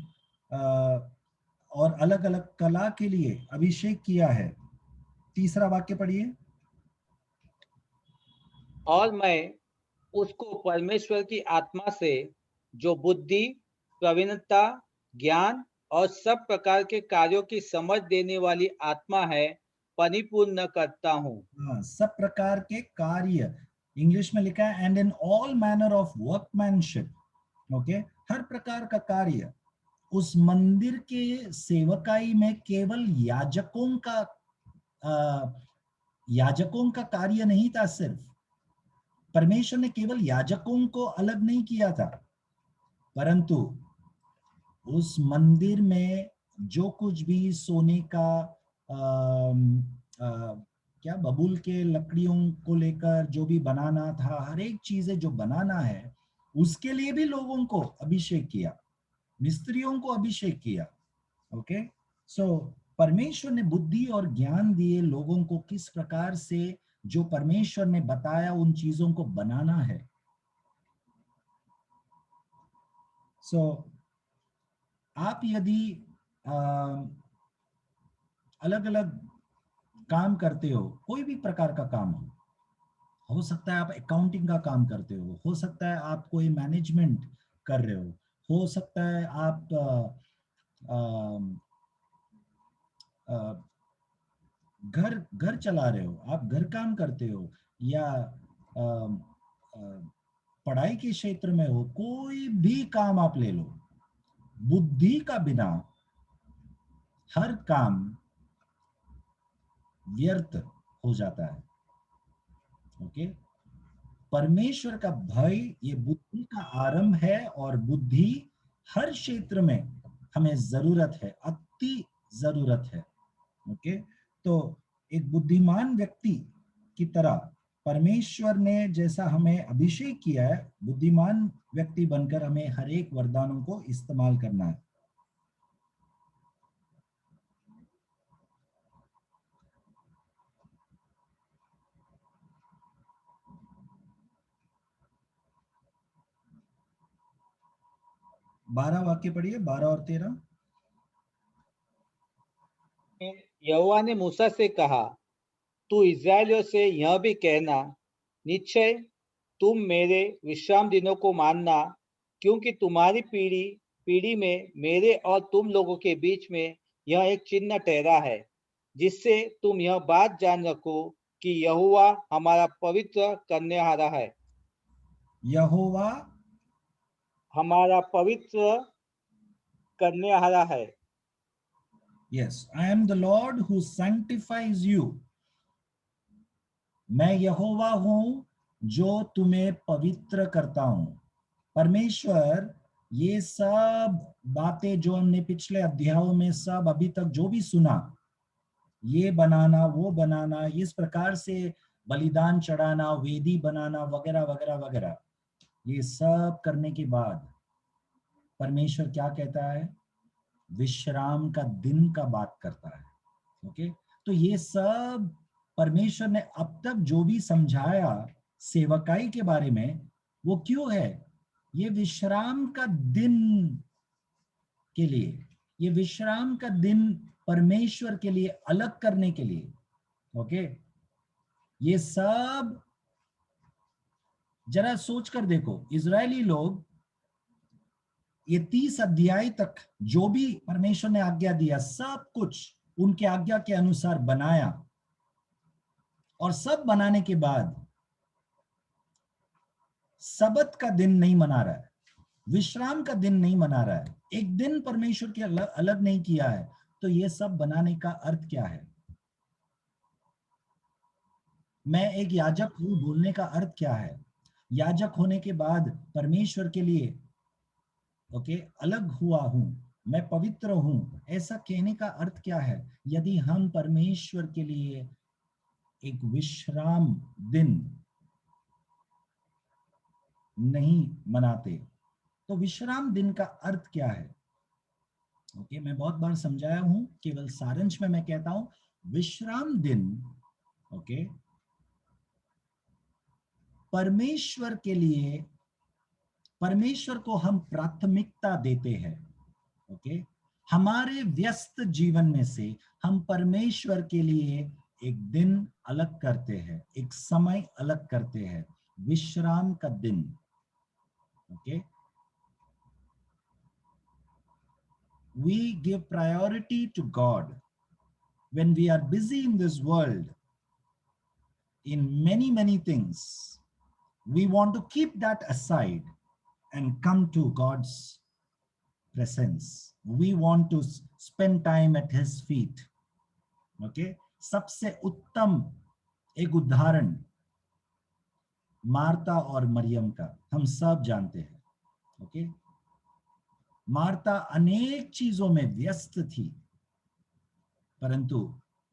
और अलग अलग कला के लिए अभिषेक किया है। तीसरा वाक्य पढ़िए। और मैं उसको परमेश्वर की आत्मा से, जो बुद्धि, प्रवीणता, ज्ञान और सब प्रकार के कार्यों की समझ देने वाली आत्मा है, परिपूर्ण करता हूँ। हाँ, सब प्रकार के कार्य, इंग्लिश में लिखा है and in all manner of workmanship. Okay, हर प्रकार का कार्य। उस मंदिर के सेवकाई में केवल याजकों का कार्य नहीं था। सिर्फ परमेश्वर ने केवल याजकों को अलग नहीं किया था, परंतु उस मंदिर में जो कुछ भी सोने का क्या बबूल के लकड़ियों को लेकर जो भी बनाना था, हर एक चीजें जो बनाना है, उसके लिए भी लोगों को अभिषेक किया, मिस्त्रियों को अभिषेक किया। ओके, सो परमेश्वर ने बुद्धि और ज्ञान दिए लोगों को किस प्रकार से जो परमेश्वर ने बताया उन चीजों को बनाना है। सो आप यदि अलग अलग काम करते हो, कोई भी प्रकार का काम हो सकता है आप अकाउंटिंग का काम करते हो सकता है आप कोई मैनेजमेंट कर रहे हो सकता है आप घर घर चला रहे हो, आप घर काम करते हो, या पढ़ाई के क्षेत्र में हो, कोई भी काम आप ले लो, बुद्धि का बिना हर काम व्यर्थ हो जाता है। ओके, परमेश्वर का भय ये बुद्धि का आरंभ है, और बुद्धि हर क्षेत्र में हमें जरूरत है, अति जरूरत है। ओके, तो एक बुद्धिमान व्यक्ति की तरह परमेश्वर ने जैसा हमें अभिषेक किया है, बुद्धिमान व्यक्ति बनकर हमें हर एक वरदानों को इस्तेमाल करना है। बारह वाक्य पढ़िए, 12 और 13। यहोवा ने मूसा से कहा, तू इस्राएलियों से यह भी कहना, निश्चय तुम मेरे विश्राम दिनों को मानना, क्योंकि तुम्हारी पीढ़ी पीढ़ी में मेरे और तुम लोगों के बीच में यह एक चिन्ह ठहरा है, जिससे तुम यह बात जान रखो कि यहोवा हमारा पवित्र करने हारा है। यहोवा हमारा पवित्र करने हारा है। Yes, I am the Lord who sanctifies you. मैं यहोवा हूं जो तुम्हें पवित्र करता हूं। परमेश्वर ये सब बातें जो हमने पिछले अध्यायों में सब अभी तक जो भी सुना, ये बनाना वो बनाना, इस प्रकार से बलिदान चढ़ाना, वेदी बनाना, वगैरह वगैरह वगैरह, ये सब करने के बाद परमेश्वर क्या कहता है? विश्राम का दिन का बात करता है। ओके, तो ये सब परमेश्वर ने अब तक जो भी समझाया सेवकाई के बारे में, वो क्यों है? ये विश्राम का दिन के लिए, ये विश्राम का दिन परमेश्वर के लिए अलग करने के लिए, ओके, ये सब जरा सोच कर देखो, इजरायली लोग ये 30 अध्याय तक जो भी परमेश्वर ने आज्ञा दिया सब कुछ उनके आज्ञा के अनुसार बनाया, और सब बनाने के बाद सबत का दिन नहीं मना रहा है, विश्राम का दिन नहीं मना रहा है, एक दिन परमेश्वर के अलग नहीं किया है, तो ये सब बनाने का अर्थ क्या है? मैं एक याजक हूं बोलने का अर्थ क्या है? याजक होने के बाद परमेश्वर के लिए ओके अलग हुआ हूं, मैं पवित्र हूं, ऐसा कहने का अर्थ क्या है? यदि हम परमेश्वर के लिए एक विश्राम दिन नहीं मनाते, तो विश्राम दिन का अर्थ क्या है? ओके, मैं बहुत बार समझाया हूं, केवल सारांश में मैं कहता हूं, विश्राम दिन ओके परमेश्वर के लिए, परमेश्वर को हम प्राथमिकता देते हैं, ओके, हमारे व्यस्त जीवन में से हम परमेश्वर के लिए एक दिन अलग करते हैं, एक समय अलग करते हैं, विश्राम का दिन, okay. We give priority to God when we are busy in this world in many things. We want to keep that aside and come to God's presence. We want to spend time at his feet. Okay, सबसे उत्तम एक उदाहरण Marta और मरियम का हम सब जानते हैं। ओके, मार्ता अनेक चीजों में व्यस्त थी, परंतु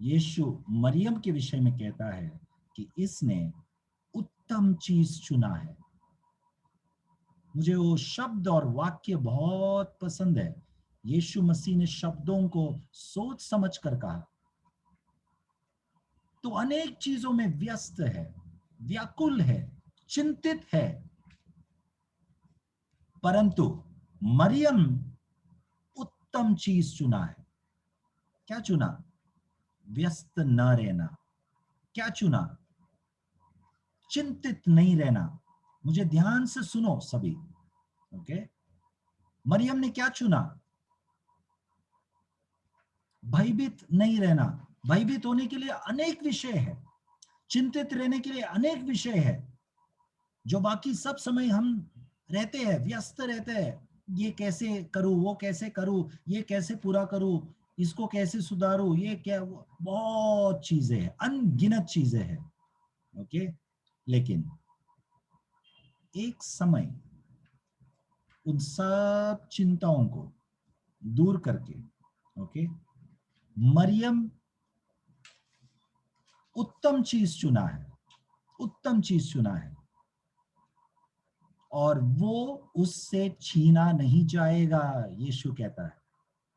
यीशु मरियम के विषय में कहता है कि इसने उत्तम चीज चुना है। मुझे वो शब्द और वाक्य बहुत पसंद है। यीशु मसीह ने शब्दों को सोच समझ कर कहा। तो अनेक चीजों में व्यस्त है, व्याकुल है, चिंतित है, परंतु मरियम उत्तम चीज चुना है। क्या चुना? व्यस्त न रहना। क्या चुना? चिंतित नहीं रहना। मुझे ध्यान से सुनो सभी, ओके। मरियम ने क्या चुना? भयभीत नहीं रहना। भयभीत होने के लिए अनेक विषय है, चिंतित रहने के लिए अनेक विषय है, जो बाकी सब समय हम रहते हैं, व्यस्त रहते हैं। ये कैसे करूं, वो कैसे करूं, ये कैसे पूरा करूं, इसको कैसे सुधारूं, ये क्या, बहुत चीजें हैं, अनगिनत चीजें हैं, ओके। लेकिन एक समय उन सब चिंताओं को दूर करके, ओके, मरियम उत्तम चीज चुना है, उत्तम चीज चुना है, और वो उससे छीना नहीं जाएगा, यीशु कहता है,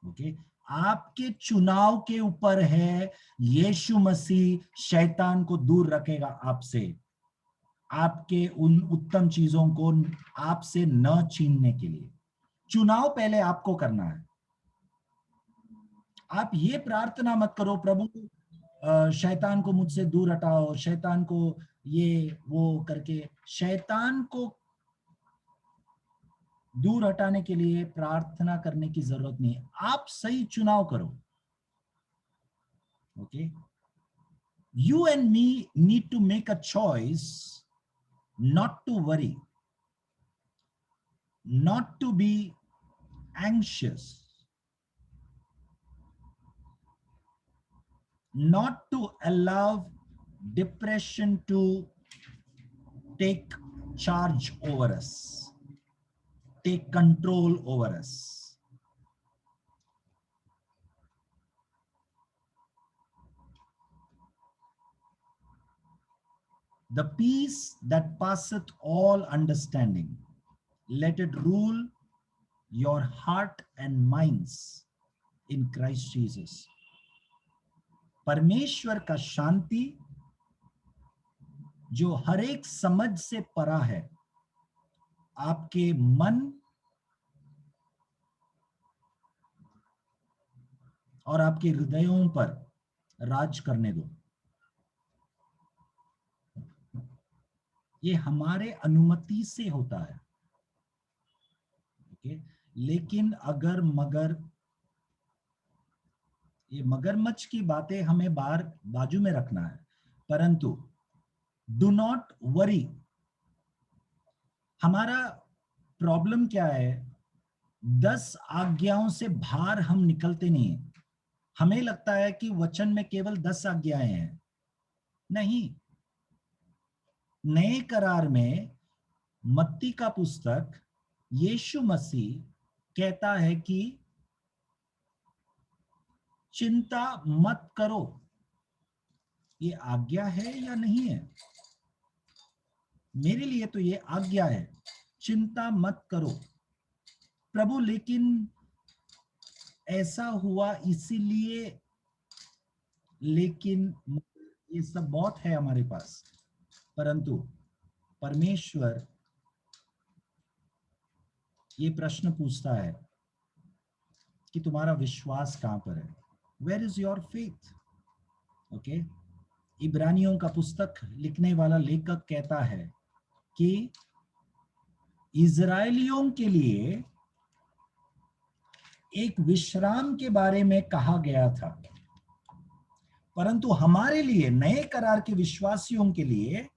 ओके। आपके चुनाव के ऊपर है, यीशु मसीह शैतान को दूर रखेगा आपसे, आपके उन उत्तम चीजों को आपसे न छीनने के लिए। चुनाव पहले आपको करना है। आप ये प्रार्थना मत करो, प्रभु शैतान को मुझसे दूर हटाओ, शैतान को ये वो करके। शैतान को दूर हटाने के लिए प्रार्थना करने की जरूरत नहीं है, आप सही चुनाव करो, okay. You and me need to make a choice not to worry, not to be anxious, not to allow depression to take charge over us, take control over us. The peace that passeth all understanding, let it rule your heart and minds in Christ Jesus. परमेश्वर का शांति जो हर एक समझ से परा है, आपके मन और आपके हृदयों पर राज करने दो। ये हमारे अनुमति से होता है, ओके। लेकिन अगर मगर, ये मगरमच्छ की बातें हमें बाहर बाजू में रखना है, परंतु डू नॉट वरी। हमारा प्रॉब्लम क्या है, 10 आज्ञाओं से बाहर हम निकलते नहीं हैं। हमें लगता है कि वचन में केवल 10 आज्ञाएं हैं। नहीं, नए करार में मत्ती का पुस्तक यीशु मसीह कहता है कि चिंता मत करो। ये आज्ञा है या नहीं है? मेरे लिए तो ये आज्ञा है, चिंता मत करो। प्रभु, लेकिन ऐसा हुआ इसीलिए, लेकिन ये सब बहुत है हमारे पास, परंतु परमेश्वर ये प्रश्न पूछता है कि तुम्हारा विश्वास कहां पर है? Where is your faith? Okay. इब्रानियों का पुस्तक लिखने वाला लेखक कहता है कि इजरायलियों के लिए एक विश्राम के बारे में कहा गया था, परंतु हमारे लिए, नए करार के विश्वासियों के लिए,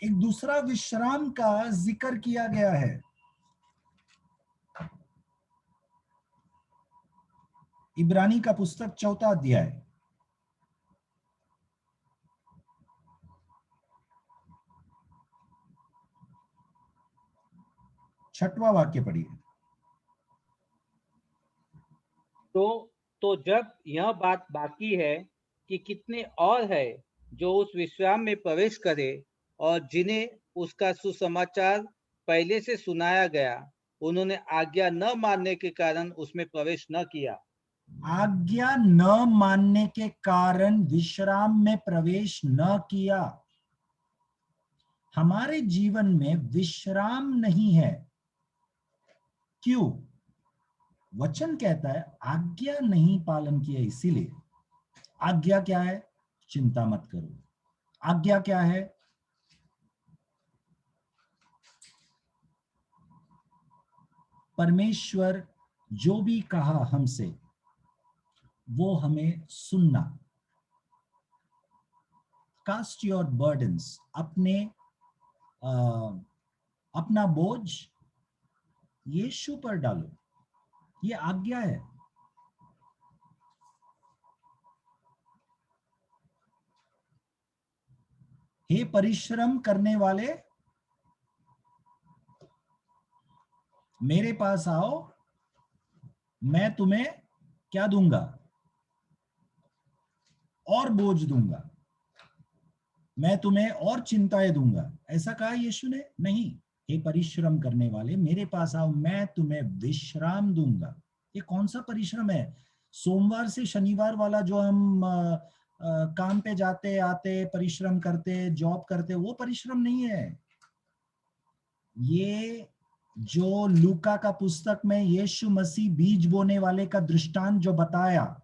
एक दूसरा विश्राम का जिक्र किया गया है। इब्रानी का पुस्तक 4 अध्याय 6वां वाक्य पढ़िए। तो जब यह बात बाकी है कि कितने और है जो उस विश्राम में प्रवेश करे, और जिन्हें उसका सुसमाचार पहले से सुनाया गया, उन्होंने आज्ञा न मानने के कारण उसमें प्रवेश न किया। आज्ञा न मानने के कारण विश्राम में प्रवेश न किया। हमारे जीवन में विश्राम नहीं है। क्यों? वचन कहता है आज्ञा नहीं पालन किया, इसीलिए। आज्ञा क्या है? चिंता मत करो। आज्ञा क्या है? परमेश्वर जो भी कहा हमसे, वो हमें सुनना। कास्ट योर बर्डन्स, अपना बोझ यीशु पर डालो। ये आज्ञा है। हे परिश्रम करने वाले, मेरे पास आओ, मैं तुम्हें क्या दूंगा? और बोझ दूंगा, मैं तुम्हें और चिंताएं दूंगा। ऐसा कहा यीशु ने? नहीं। हे परिश्रम करने वाले, मेरे पास आओ, मैं तुम्हें विश्राम दूंगा। ये कौन सा परिश्रम है? सोमवार से शनिवार वाला जो हम काम पे जाते आते परिश्रम करते, जॉब करते, वो परिश्रम नहीं है। ये जो लूका का पुस्तक में यीशु मसीह बीज बोने वाले का दृष्टांत जो बताया,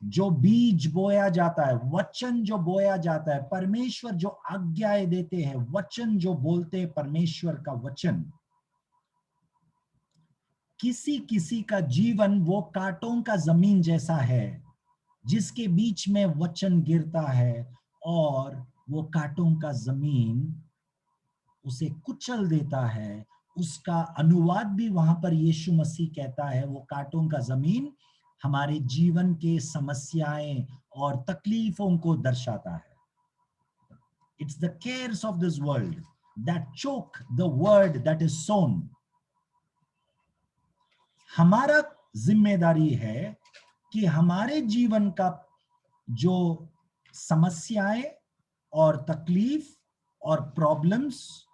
जो बीज बोया जाता है, वचन जो बोया जाता है, परमेश्वर जो आज्ञाएं देते हैं, वचन जो बोलते हैं, परमेश्वर का वचन, किसी किसी का जीवन वो कांटों का जमीन जैसा है, जिसके बीच में वचन गिरता है और वो कांटों का जमीन उसे कुचल देता है। उसका अनुवाद भी वहां पर यीशु मसीह कहता है, वो कांटों का जमीन हमारे जीवन के समस्याएं और तकलीफों को दर्शाता है। It's the cares of this world that choke the word that is sown. हमारा जिम्मेदारी है कि हमारे जीवन का जो समस्याएं और तकलीफ और प्रॉब्लम्स,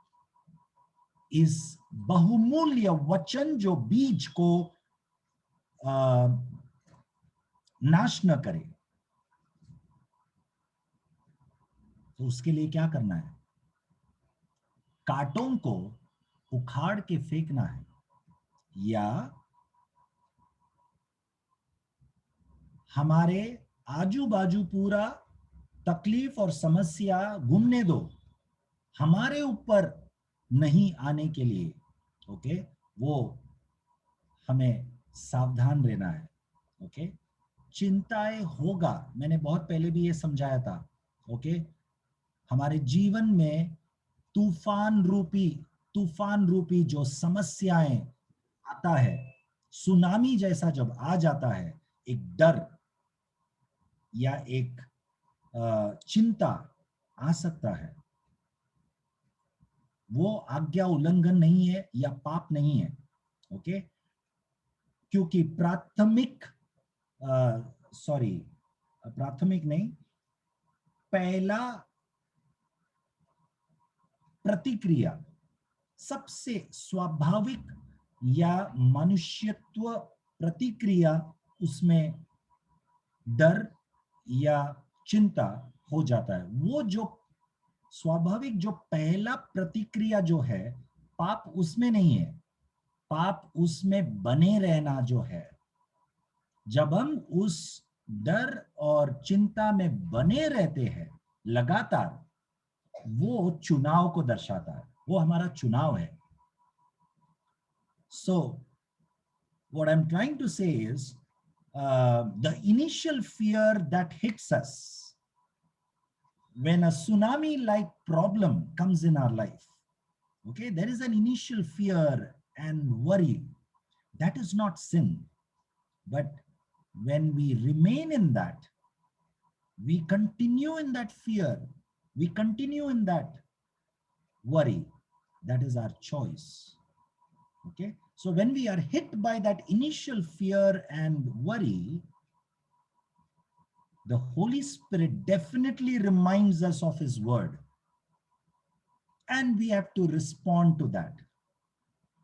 इस बहुमूल्य वचन जो बीज को नाश न करे, तो उसके लिए क्या करना है? कांटों को उखाड़ के फेंकना है, या हमारे आजू बाजू पूरा तकलीफ और समस्या घूमने दो, हमारे ऊपर नहीं आने के लिए, ओके, वो हमें सावधान रहना है। ओके, चिंताएं होगा, मैंने बहुत पहले भी ये समझाया था। ओके, हमारे जीवन में तूफान रूपी जो समस्याएं आता है, सुनामी जैसा जब आ जाता है, एक डर या एक चिंता आ सकता है। वो आज्ञा उल्लंघन नहीं है या पाप नहीं है। ओके, क्योंकि प्राथमिक नहीं, पहला प्रतिक्रिया, सबसे स्वाभाविक या मनुष्यत्व प्रतिक्रिया, उसमें डर या चिंता हो जाता है। वो जो स्वाभाविक जो पहला प्रतिक्रिया जो है, पाप उसमें नहीं है। पाप उसमें बने रहना जो है। जब हम उस डर और चिंता में बने रहते हैं लगातार, वो चुनाव को दर्शाता है, वो हमारा चुनाव है। So what I'm trying to say is, the initial fear that hits us when a tsunami like problem comes in our life, okay, there is an initial fear and worry. That is not sin. But when we remain in that, we continue in that fear, we continue in that worry, that is our choice. Okay, so when we are hit by that initial fear and worry, the Holy Spirit definitely reminds us of His word, and we have to respond to that.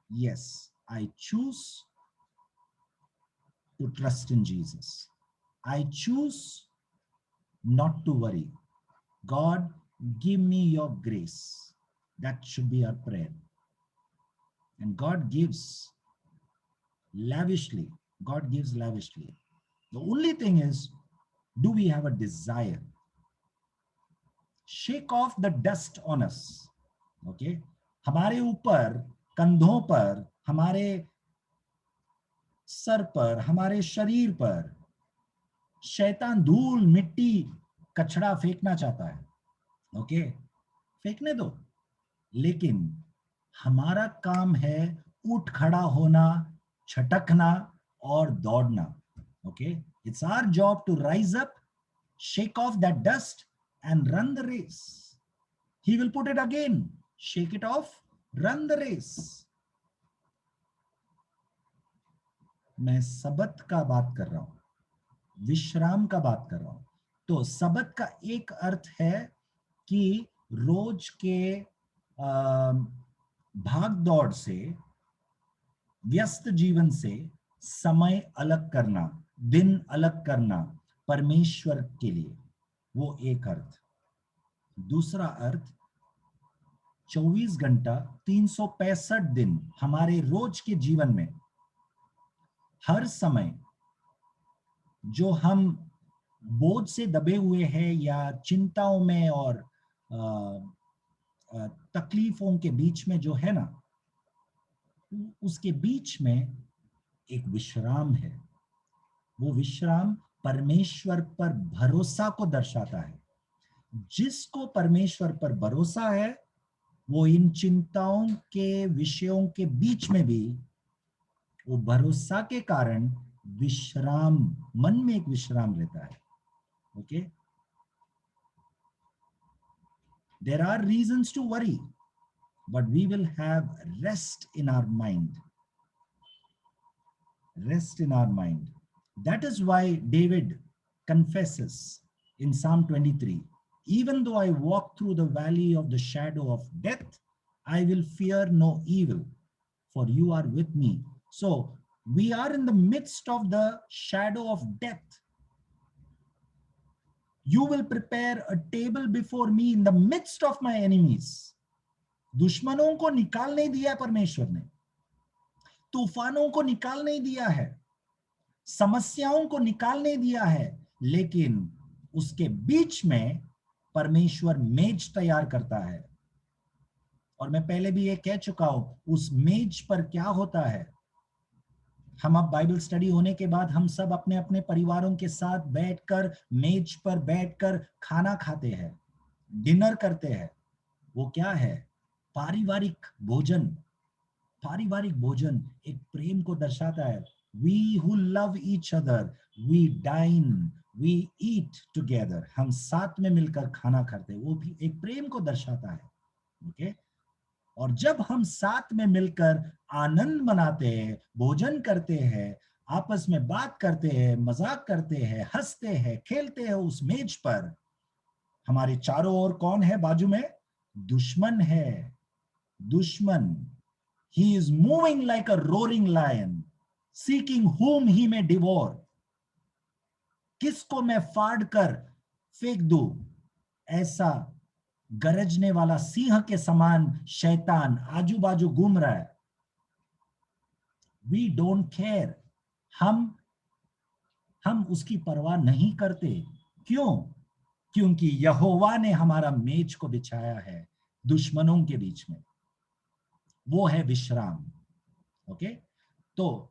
Yes, I choose to trust in Jesus. I choose not to worry. God, give me your grace. That should be our prayer. And God gives lavishly. God gives lavishly. The only thing is, do we have a desire? Shake off the dust on us. Okay? हमारे ऊपर, कंधों पर, हमारे sir पर, हमारे शरीर पर शैतान धूल, मिट्टी, कचरा फेंकना चाहता है। ओके, फेंकने दो, लेकिन हमारा काम है उठ खड़ा होना, छटकना और दौड़ना। Okay, it's our job to rise up, shake off that dust and run the race. He will put it again. Shake it off, run the race. मैं सबत का बात कर रहा हूं, विश्राम का बात कर रहा हूं। तो सबत का एक अर्थ है कि रोज के भाग दौड़ से, व्यस्त जीवन से समय अलग करना, दिन अलग करना परमेश्वर के लिए, वो एक अर्थ। दूसरा अर्थ, 24 घंटा 365 दिन हमारे रोज के जीवन में हर समय जो हम बोझ से दबे हुए हैं या चिंताओं में और तकलीफों के बीच में जो है ना, उसके बीच में एक विश्राम है। वो विश्राम परमेश्वर पर भरोसा को दर्शाता है। जिसको परमेश्वर पर भरोसा है, वो इन चिंताओं के विषयों के बीच में भी वो भरोसा के कारण विश्राम, मन में एक विश्राम रहता है। Okay, there are reasons to worry, but we will have rest in our mind. Rest in our mind. That is why David confesses in Psalm 23, even though I walk through the valley of the shadow of death, I will fear no evil, for you are with me. So we are in the midst of the shadow of death. You will prepare a table before me in the midst of my enemies. दुश्मनों को निकाल नहीं दिया परमेश्वर ने, तूफानों को निकाल नहीं दिया है, समस्याओं को निकालने दिया है, लेकिन उसके बीच में परमेश्वर मेज तैयार करता है। और मैं पहले भी ये कह चुका हूं, उस मेज पर क्या होता है, हम अब बाइबल स्टडी होने के बाद हम सब अपने अपने परिवारों के साथ बैठकर मेज पर बैठकर खाना खाते हैं, डिनर करते हैं। वो क्या है? पारिवारिक भोजन। पारिवारिक भोजन एक प्रेम को दर्शाता है। We who love each other, we dine, we eat together. हम साथ में मिलकर खाना खाते हैं, वो भी एक प्रेम को दर्शाता है। ओके? और जब हम साथ में मिलकर आनंद मनाते हैं, भोजन करते हैं, आपस में बात करते हैं, मजाक करते हैं, हंसते हैं, खेलते हैं उस मेज पर, हमारे चारों ओर कौन है बाजू में? दुश्मन है। दुश्मन। He is moving like a roaring lion, seeking whom he may devour. किसको मैं फाड़ कर फेंक दूं? ऐसा गरजने वाला सिंह के समान शैतान आजू बाजू घूम रहा है। We don't care. हम उसकी परवाह नहीं करते। क्यों? क्योंकि यहोवा ने हमारा मेज को बिछाया है दुश्मनों के बीच में। वो है विश्राम। ओके? तो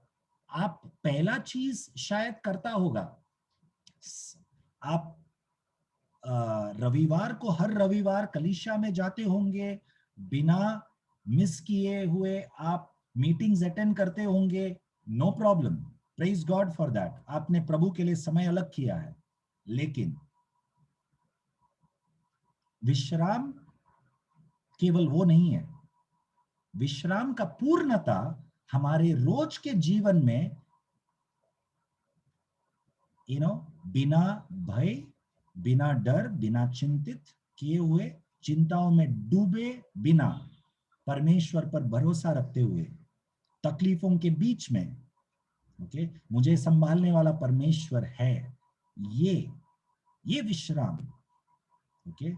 आप पहला चीज शायद करता होगा, आप रविवार को हर रविवार कलीसिया में जाते होंगे, बिना मिस किए हुए आप मीटिंग्स अटेंड करते होंगे। No problem, praise God for that. आपने प्रभु के लिए समय अलग किया है। लेकिन विश्राम केवल वो नहीं है। विश्राम का पूर्णता हमारे रोज के जीवन में बिना भय, बिना डर, बिना चिंतित किए हुए, चिंताओं में डूबे बिना, परमेश्वर पर भरोसा रखते हुए, तकलीफों के बीच में, ओके, मुझे संभालने वाला परमेश्वर है, ये विश्राम। Okay,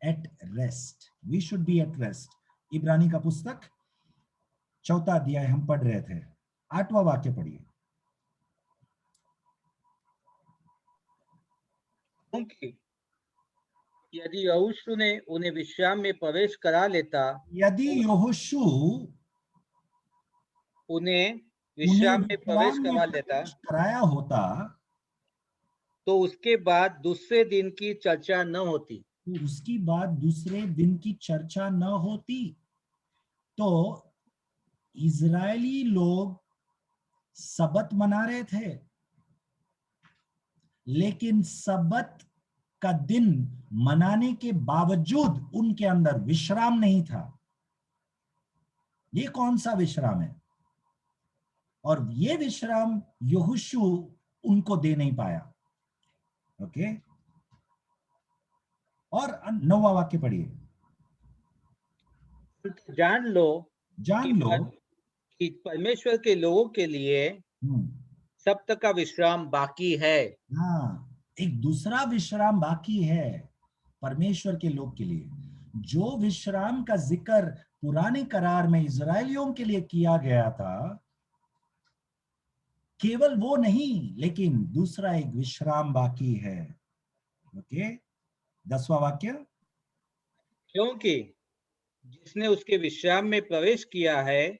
at rest, we should be at rest. इब्रानी का पुस्तक 4वां अध्याय हम पढ़ रहे थे, 8वां वाक्य पढ़िए। क्योंकि यदि यहोशू ने उन्हें विश्राम में प्रवेश करा लेता, यदि यहोशू उन्हें उन्हें विश्राम में प्रवेश विश्राम में करवा लेता, प्रवेश कराया होता, तो उसके बाद दूसरे दिन की चर्चा न होती। तो उसकी बात दूसरे दिन की चर्चा न होती। तो इजरायली लोग सबत मना रहे थे, लेकिन सबत का दिन मनाने के बावजूद उनके अंदर विश्राम नहीं था। ये कौन सा विश्राम है? और ये विश्राम यहोशू उनको दे नहीं पाया। ओके, और 9वां वाक्य पढ़िए। जान लो जान कि परमेश्वर के लोगों के लिए लो, सप्ताह का विश्राम बाकी है। हाँ, एक दूसरा विश्राम बाकी है परमेश्वर के लोग के लिए। जो विश्राम का जिक्र पुराने करार में इजरायलियों के लिए किया गया था, केवल वो नहीं, लेकिन दूसरा एक विश्राम बाकी है। ओके, 10वां वाक्य। क्योंकि जिसने उसके विश्राम में प्रवेश किया है,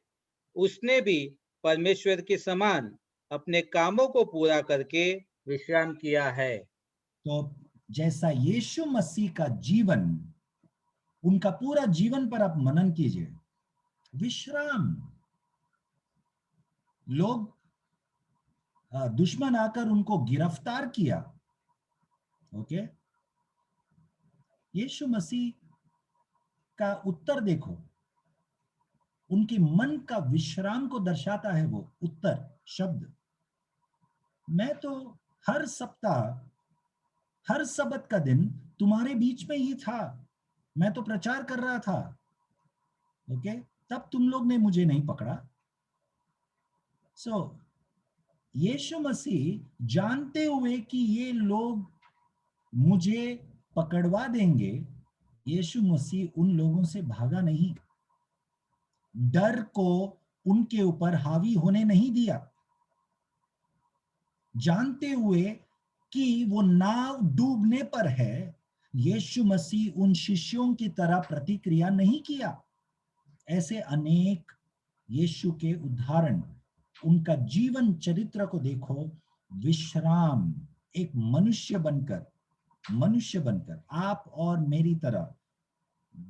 उसने भी परमेश्वर के समान अपने कामों को पूरा करके विश्राम किया है। तो जैसा यीशु मसीह का जीवन, उनका पूरा जीवन पर आप मनन कीजिए। विश्राम, लोग दुश्मन आकर उनको गिरफ्तार किया। ओके, यीशु मसीह का उत्तर देखो, उनके मन का विश्राम को दर्शाता है वो उत्तर शब्द। मैं तो हर सप्ताह, हर सबत का दिन तुम्हारे बीच में ही था, मैं तो प्रचार कर रहा था। ओके, तब तुम लोग ने मुझे नहीं पकड़ा। सो यीशु मसीह जानते हुए कि ये लोग मुझे पकड़वा देंगे, यीशु मसीह उन लोगों से भागा नहीं, डर को उनके ऊपर हावी होने नहीं दिया। जानते हुए कि वो नाव डूबने पर है, यीशु मसीह उन शिष्यों की तरह प्रतिक्रिया नहीं किया। ऐसे अनेक यीशु के उदाहरण, उनका जीवन चरित्र को देखो। विश्राम, एक मनुष्य बनकर आप और मेरी तरह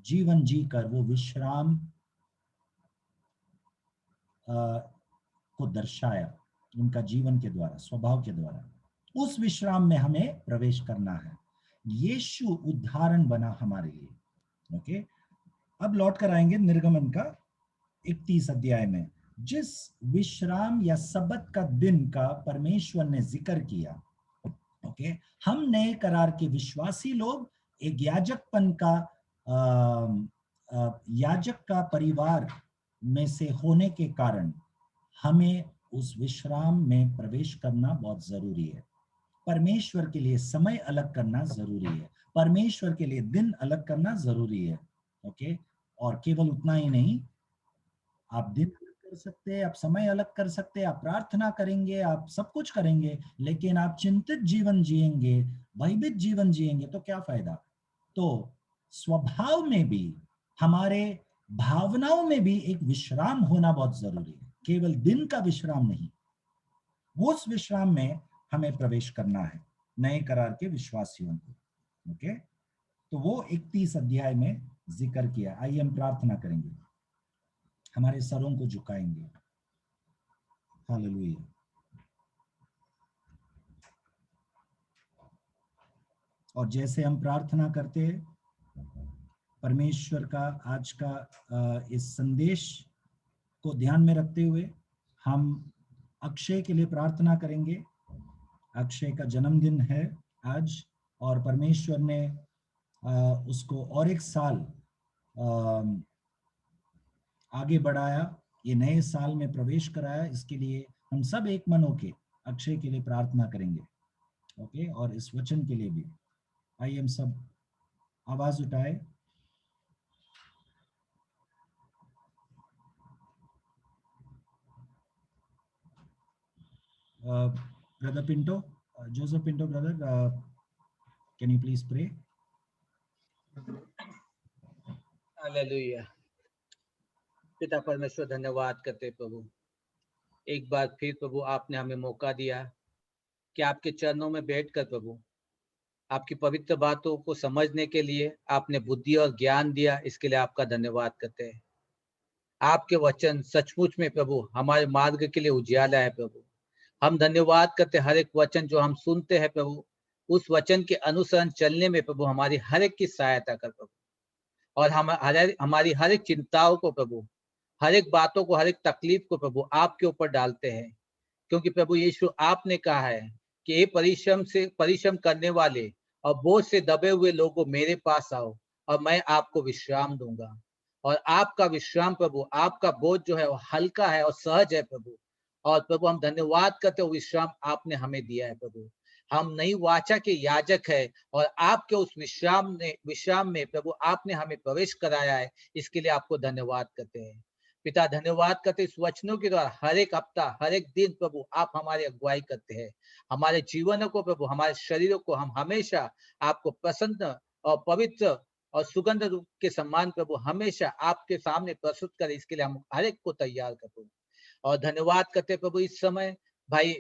जीवन जीकर वो विश्राम को दर्शाया उनका जीवन के द्वारा, स्वभाव के द्वारा। उस विश्राम में हमें प्रवेश करना है। यीशु उदाहरण बना हमारे लिए। ओके, अब लौट कर आएंगे निर्गमन का 31 अध्याय में। जिस विश्राम या सबत का दिन का परमेश्वर ने जिक्र किया, ओके, हम नए करार के विश्वासी लोग एक याजक का परिवार में से होने के कारण हमें उस विश्राम में प्रवेश करना बहुत जरूरी है। परमेश्वर के लिए समय अलग करना जरूरी है, परमेश्वर के लिए दिन अलग करना जरूरी है। ओके, और केवल उतना ही नहीं, आप दिन अलग कर सकते हैं, आप समय अलग कर सकते हैं, आप प्रार्थना करेंगे, आप सब कुछ करेंगे, लेकिन आप चिंतित जीवन जिएंगे, भयभीत जीवन जिएंगे तो क्या फायदा। तो स्वभाव में भी, हमारे भावनाओं में भी एक विश्राम होना बहुत जरूरी है, केवल दिन का विश्राम नहीं। उस विश्राम में हमें प्रवेश करना है, नए करार के विश्वासियों को। ओके, तो वो 31 अध्याय में जिक्र किया। आइए हम प्रार्थना करेंगे, हमारे सरों को झुकाएंगे। हालेलुया। और जैसे हम प्रार्थना करते हैं, परमेश्वर का आज का इस संदेश को ध्यान में रखते हुए हम अक्षय के लिए प्रार्थना करेंगे। अक्षय का जन्मदिन है आज, और परमेश्वर ने उसको और एक साल आगे बढ़ाया, ये नए साल में प्रवेश कराया। इसके लिए हम सब एक मन होके अक्षय के लिए प्रार्थना करेंगे। ओके, और इस वचन के लिए भी आइए हम सब आवाज उठाए। Brother Pinto, Joseph Pinto brother, can you please pray? Hallelujah. पिता परमेश्वर, धन्यवाद करते प्रभु, एक बार फिर प्रभु आपने हमें मौका दिया कि आपके चरणों में बैठकर प्रभु आपकी पवित्र बातों को समझने के लिए आपने बुद्धि और ज्ञान दिया। इसके लिए आपका धन्यवाद करते हैं। आपके वचन सचमुच में प्रभु हमारे मार्ग के लिए उजियाला है प्रभु। हम धन्यवाद करते हर एक वचन जो हम सुनते हैं प्रभु, उस वचन के अनुसरण चलने में प्रभु हमारी हर एक की सहायता कर प्रभु, और हमारी हर एक चिंताओं को प्रभु, हर एक बातों को, हर एक तकलीफ को प्रभु आपके ऊपर डालते हैं। क्योंकि प्रभु यीशु आपने कहा है कि ये परिश्रम करने वाले और बोझ से दबे हुए लोगों मेरे पास आओ और मैं आपको विश्राम दूंगा। और आपका विश्राम प्रभु, आपका बोझ जो है वो हल्का है और सहज है प्रभु। और प्रभु हम धन्यवाद करते हो, विश्राम आपने हमें दिया है प्रभु। हम नई वाचा के याजक है और आपके उस विश्राम में प्रभु आपने हमें प्रवेश कराया है। इसके लिए आपको धन्यवाद करते हैं पिता। धन्यवाद करते इस वचनों के द्वारा हर एक हफ्ता, हर एक दिन प्रभु आप हमारी अगुवाई करते हैं। हमारे जीवनों को प्रभु, हमारे शरीरों को हम हमेशा आपको प्रसन्न और पवित्र और सुगंध रूप के सम्मान प्रभु हमेशा आपके सामने प्रस्तुत करें। इसके लिए हम हर एक को तैयार कर। और धन्यवाद करते प्रभु इस समय भाई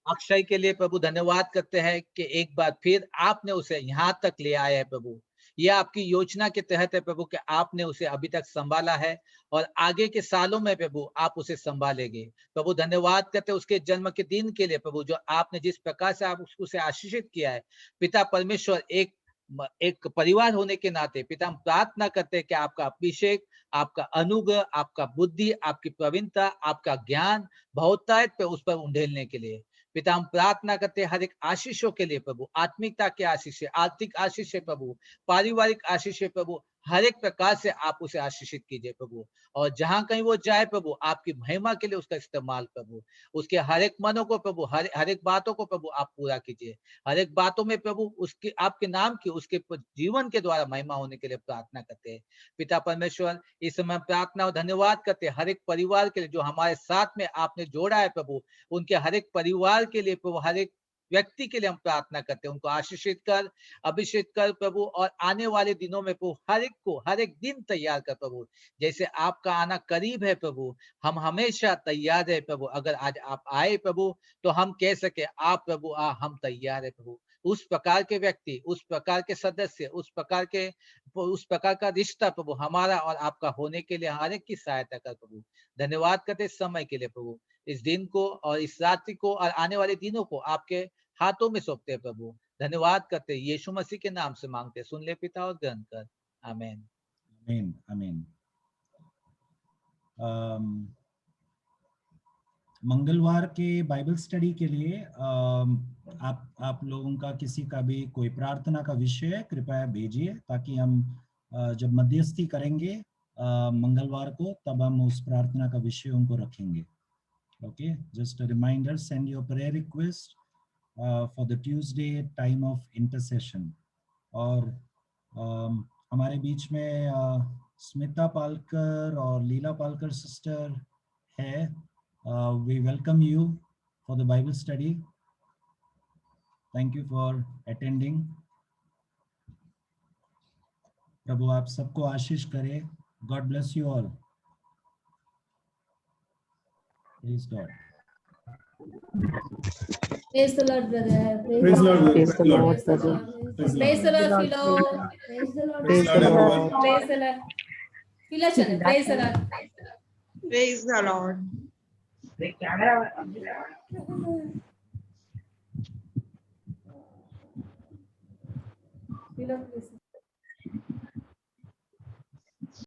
अक्षय के लिए प्रभु धन्यवाद करते हैं कि एक बार फिर आपने उसे यहाँ तक ले आए हैं प्रभु। यह आपकी योजना के तहत है प्रभु कि आपने उसे अभी तक संभाला है और आगे के सालों में प्रभु आप उसे संभालेंगे प्रभु। धन्यवाद करते हैं उसके जन्म के दिन के लिए प्रभु, जो आपने जिस प्रकार से आप उसे आशीषित किया है पिता परमेश्वर। एक परिवार होने के नाते पिता हम प्रार्थना करते हैं कि आपका अभिषेक, आपका अनुग्रह, आपका बुद्धि, आपकी प्रवीणता, आपका ज्ञान बहुतायत पे उस पर उंडेलने के लिए पिता हम प्रार्थना करते हैं हर एक आशीषों के लिए प्रभु। आत्मिकता के आशीष, आर्थिक आशीष प्रभु, पारिवारिक आशीष प्रभु, हर एक प्रकार से आप उसे आशीषित कीजिए प्रभु, और जहां कहीं वो जाए प्रभु, आपकी महिमा के लिए उसका इस्तेमाल प्रभु, उसके हर एक मनों को प्रभु, हर एक बातों को प्रभु आप पूरा कीजिए, हर एक बातों में प्रभु उसके आपके नाम की, उसके जीवन के द्वारा महिमा होने के लिए प्रार्थना करते हैं। पिता परमेश्वर, इस समय प्रार्थना और धन्यवाद करते हैं हर एक परिवार के लिए जो हमारे साथ में आपने जोड़ा है प्रभु, उनके हर एक परिवार के लिए प्रभु, हर एक व्यक्ति के लिए हम प्रार्थना करते हैं, उनको आशीषित कर, अभिषेक कर प्रभु, और आने वाले दिनों में प्रभु हर एक को हर एक दिन तैयार कर प्रभु, जैसे आपका आना करीब है प्रभु, हम हमेशा तैयार है प्रभु। अगर आज आप आए प्रभु तो हम कह सके आप प्रभु आ, हम तैयार है प्रभु। उस प्रकार के व्यक्ति, उस प्रकार के सदस्य, उस प्रकार का रिश्ता प्रभु हमारा और आपका होने के लिए हर एक की सहायता कर प्रभु। धन्यवाद करते इस समय के लिए प्रभु, इस दिन को और इस रात्रि को और आने वाले दिनों को आपके हाथों में सौंपते हैं प्रभु। धन्यवाद करते यीशु मसीह के नाम से मांगते, सुन ले पिता और ग्रहण कर, आमीन। आमीन आमीन। मंगलवार के बाइबल स्टडी के लिए आप लोगों का किसी का भी कोई प्रार्थना का विषय कृपया भेजिए, ताकि हम जब मध्यस्थी करेंगे मंगलवार को, तब हम उस प्रार्थना का विषय उनको रखेंगे। Okay, just a reminder, send your prayer request for the Tuesday time of intercession. और हमारे बीच में स्मिता पालकर और लीला पालकर सिस्टर है। We welcome you for the Bible study. Thank you for attending. प्रभु आप सबको आशीष करे। God bless you all. Praise God. Praise the Lord, brother. Praise the Lord. Praise the Lord, Praise the brother. Lord. Praise the Lord, Philo. Praise the Lord. Praise the Lord. Praise the Lord. Philo, chalo. Praise the Lord. Praise the Lord. Philo, please.